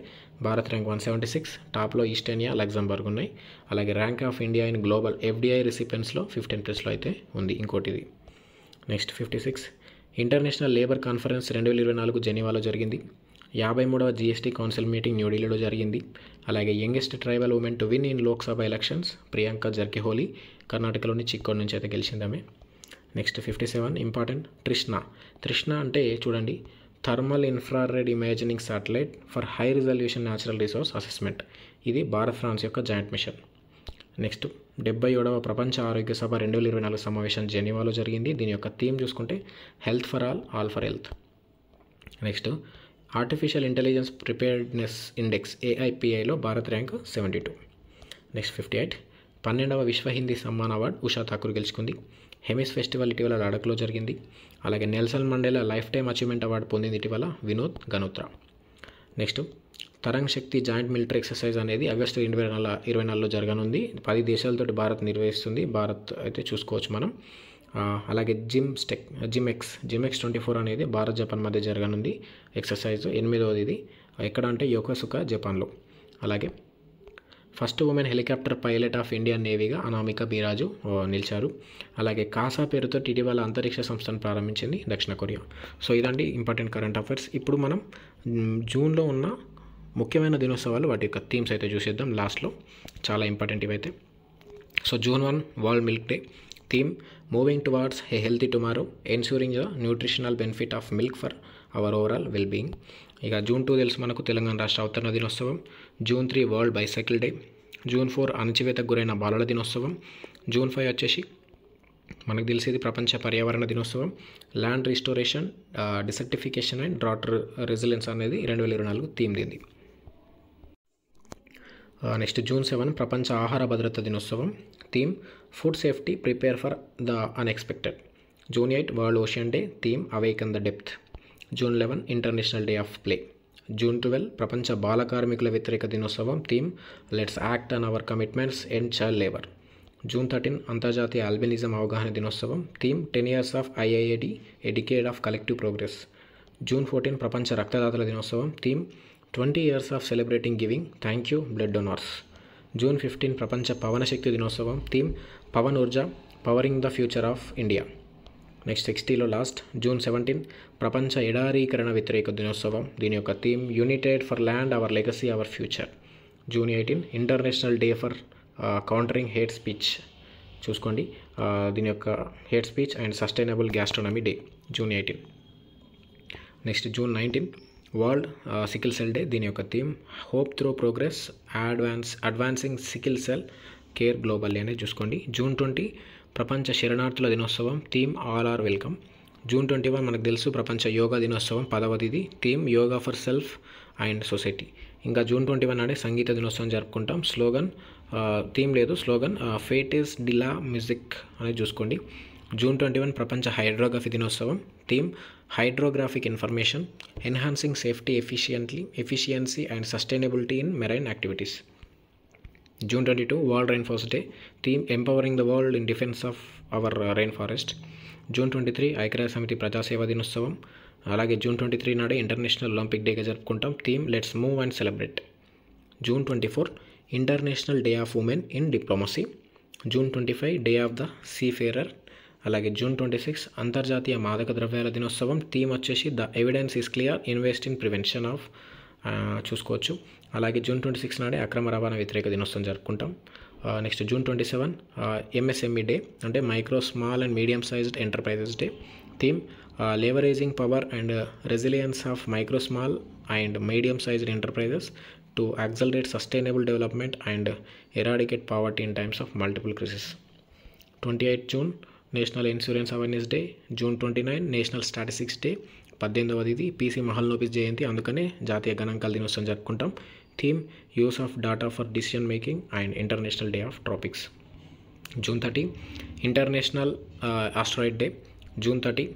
Speaker 1: భారత్ ర్యాంక్ 176. టాప్లో ఈస్టోనియా, లగ్జంబర్గ్ ఉన్నాయి. అలాగే rank of India in global FDI రిసిపెంట్స్లో 15th ప్లేస్లో అయితే ఉంది ఇంకోటిది. నెక్స్ట్ 56 ఇంటర్నేషనల్ లేబర్ కాన్ఫరెన్స్ 2024 జెనీవాలో జరిగింది. 53వ జీఎస్టీ కౌన్సిల్ మీటింగ్ న్యూఢిల్లీలో జరిగింది. అలాగే youngest tribal women to win in Lok Sabha elections Priyanka Jarkiholi కర్ణాటకలోని చిక్కోడ్ నుంచి అయితే గెలిచిందామే. Next 57 important. తృష్ణ అంటే చూడండి, thermal infrared imaging satellite for high resolution natural resource assessment. ఇది భారత్ ఫ్రాన్స్ యొక్క జాయింట్ మిషన్. నెక్స్ట్ 77వ ప్రపంచ ఆరోగ్య సభ 2024 సమావేశం జెనీవాలో జరిగింది. దీని యొక్క థీమ్ చూసుకుంటే health for all for health. Next artificial intelligence preparedness index AIPIలో భారత్ ర్యాంక్ 72. నెక్స్ట్ 58 12వ విశ్వ హిందీ సమ్మాన్ అవార్డు ఉషా ఠాకూర్ గెలుచుకుంది. హెమిస్ ఫెస్టివల్ ఇటీవల లడఖ్లో జరిగింది. అలాగే Nelson Mandela lifetime achievement award పొందింది ఇటీవల Vinod Ganotra. Next Tarang Shakti joint military exercise అనేది ఆగస్టు 2024లో జరగనుంది. 10 దేశాలతోటి భారత్ నిర్వహిస్తుంది. భారత్ అయితే చూసుకోవచ్చు మనం. అలాగే జిమ్ఎక్స్ 24 అనేది భారత్ జపాన్ మధ్య జరగనుంది ఎక్సర్సైజ్, 8వది ఇది. ఎక్కడ అంటే యోకోసుకా జపాన్లో. అలాగే first women helicopter pilot of Indian నేవీగా అనామిక బీరాజు నిలిచారు. అలాగే కాసా పేరుతో ఇటీవల అంతరిక్ష సంస్థను ప్రారంభించింది దక్షిణ కొరియా. సో ఇదండి ఇంపార్టెంట్ కరెంట్ అఫైర్స్. ఇప్పుడు మనం జూన్లో ఉన్న ముఖ్యమైన దినోత్సవాలు వాటి యొక్క థీమ్స్ అయితే చూసేద్దాం లాస్ట్లో, చాలా ఇంపార్టెంట్ ఇవైతే. So June 1 world milk day. Theme moving towards a healthy tomorrow ensuring the nutritional benefit of milk for hour overall well being. ఇక June 2 తెలుసు మనకు, తెలంగాణ రాష్ట్ర అవతరణ దినోత్సవం. June 3 world bicycle day. June 4 అణచివేతకు గురైన బాలల దినోత్సవం. June 5 వచ్చేసి మనకు తెలిసేది ప్రపంచ పర్యావరణ దినోత్సవం. Land restoration, desertification and drought resilience అనేది 2024 థీమ్ దీంది. నెక్స్ట్ June 7 ప్రపంచ ఆహార భద్రత దినోత్సవం. Theme food safety prepare for the unexpected. June 8 world ocean day. Theme awaken the depth. June 11 international day of play. June 12 ప్రపంచ బాల కార్మికుల వ్యతిరేక దినోత్సవం. Theme let's act on hour commitments and child labour. June 13 అంతర్జాతీయ albinism అవగాహన దినోత్సవం. Theme 10 years of IIAD a decade of collective progress. June 14 ప్రపంచ రక్తదాతల దినోత్సవం. Theme 20 years of celebrating giving thank you blood donors. June 15 ప్రపంచ పవన శక్తి దినోత్సవం. Theme Pawan Urja powering the future of India. Next 60లో లాస్ట్ జూన్ 17 ప్రపంచ ఎడారీకరణ వ్యతిరేక దినోత్సవం. దీని యొక్క theme united for land our legacy our future. June 18 international day for countering hate speech. చూసుకోండి, దీని యొక్క hate speech and sustainable gastronomy day June 18. Next June 19 world sickle cell day. దీని యొక్క theme hope through progress advancing sickle cell care globally అనేది చూసుకోండి. June 20 ప్రపంచ శరణార్థుల దినోత్సవం. Theme all are welcome. June 21 మనకు తెలుసు ప్రపంచ యోగా దినోత్సవం 10వది. Theme yoga for self and society. ఇంకా జూన్ 21 నాడే సంగీత దినోత్సవం జరుపుకుంటాం. స్లోగన్ థీమ్ లేదు, slogan fete is de la music అనేది చూసుకోండి. జూన్ 21 ప్రపంచ హైడ్రోగ్రఫీ దినోత్సవం. Theme hydrographic information enhancing safety efficiency and sustainability in marine activities. June 22 world rainforest day. Theme empowering the world in defence of our rain forest. June 23 ఐక్యరాజ్య సమితి ప్రజాసేవ దినోత్సవం. అలాగే June 23 నాడే ఇంటర్నేషనల్ ఒలింపిక్ డేగా జరుపుకుంటాం. Theme let's move and celebrate. June 24 international day of women in diplomacy. June 25 day of the seafarer. అలాగే June 26 అంతర్జాతీయ మాదక ద్రవ్యాల దినోత్సవం. థీమ్ వచ్చేసి the evidence is clear invest in prevention of చూసుకోవచ్చు. అలాగే జూన్ 26 నాడే అక్రమ రవాణా వ్యతిరేక దినోత్సవం జరుపుకుంటాం. నెక్స్ట్ జూన్ 27 ఎంఎస్ఎంఈ డే అంటే micro small and medium sized enterprises day. Theme leveraging power and resilience of micro, small and medium sized enterprises to accelerate sustainable development and eradicate poverty in times of multiple crises. 28 June national insurance awareness day. June 29 national statistics day. 18వది PC Mahalanobis జయంతి, అందుకనే జాతీయ గణాంకాల దినోత్సవం జరుపుకుంటాం. Theme use of data for decision making and international day of tropics. June 30 international asteroid day. June 30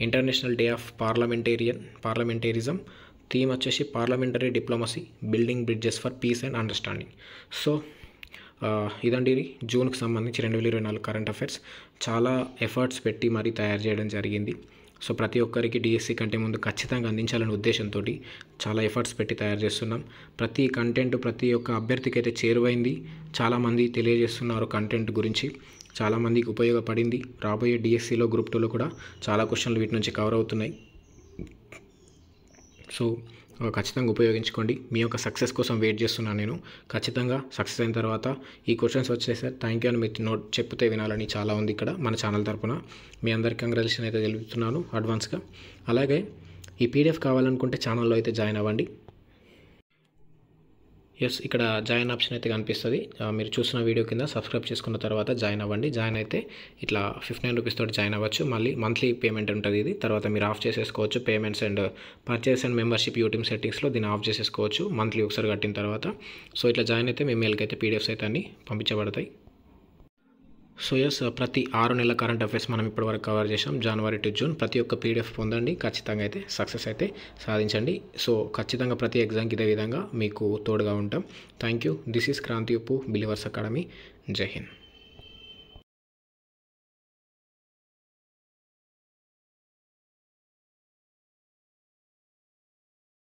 Speaker 1: international day of parliamentarism. Theme వచ్చేసి parliamentary diplomacy building bridges for peace and understanding. So ఇదండి జూన్కి సంబంధించి 2024 current affairs. చాలా efforts పెట్టి మరీ తయారు చేయడం జరిగింది. సో ప్రతి ఒక్కరికి డిఎస్సి కంటే ముందు ఖచ్చితంగా అందించాలనే ఉద్దేశంతో చాలా ఎఫర్ట్స్ పెట్టి తయారు చేస్తున్నాం. ప్రతి కంటెంట్ ప్రతి ఒక్క అభ్యర్థికి అయితే చేరువైంది. చాలామంది తెలియజేస్తున్నారు కంటెంట్ గురించి, చాలామందికి ఉపయోగపడింది. రాబోయే డిఎస్సిలో గ్రూప్ 2లో కూడా చాలా క్వశ్చన్లు వీటి నుంచి కవర్ అవుతున్నాయి. సో ఖచ్చితంగా ఉపయోగించుకోండి. మీ యొక్క సక్సెస్ కోసం వెయిట్ చేస్తున్నాను నేను. ఖచ్చితంగా సక్సెస్ అయిన తర్వాత ఈ క్వశ్చన్స్ వచ్చేసారు థ్యాంక్ యూ అని మీరు నోట్ చెప్తే వినాలని చాలా ఉంది ఇక్కడ మన ఛానల్ తరపున. మీ అందరికీ కంగ్రాచులేషన్ అయితే తెలుపుతున్నాను అడ్వాన్స్గా. అలాగే ఈ పీడిఎఫ్ కావాలనుకుంటే ఛానల్లో అయితే జాయిన్ అవ్వండి. ఎస్, ఇక్కడ జాయిన్ ఆప్షన్ అయితే కనిపిస్తుంది. మీరు చూసిన వీడియో కింద సబ్స్క్రైబ్ చేసుకున్న తర్వాత జాయిన్ అవ్వండి. జాయిన్ అయితే ఇట్లా 59 రూపీస్ తోటి జాయిన్ అవ్వచ్చు. మళ్ళీ మంత్లీ పేమెంట్ ఉంటుంది ఇది. తర్వాత మీరు ఆఫ్ చేసేసుకోవచ్చు. Payments and purchase and membership YouTube సెట్టింగ్స్లో దీన్ని ఆఫ్ చేసేసుకోవచ్చు మంత్లీ ఒకసారి కట్టిన తర్వాత. సో ఇట్లా జాయిన్ అయితే మీ మెయిల్కి అయితే పీడిఎఫ్స్ అయితే అన్నీ పంపించబడతాయి. సో ఎస్, ప్రతి 6 నెలల కరెంట్ అఫైర్స్ మనం ఇప్పటివరకు కవర్ చేసాం. జనవరి టు జూన్. ప్రతి ఒక్క పీడిఎఫ్ పొందండి. ఖచ్చితంగా అయితే సక్సెస్ అయితే సాధించండి. సో ఖచ్చితంగా ప్రతి ఎగ్జామ్కి ఇదే విధంగా మీకు తోడుగా ఉంటాం. Thank you. This is Kranthi Uppu believers academy. జై హింద్.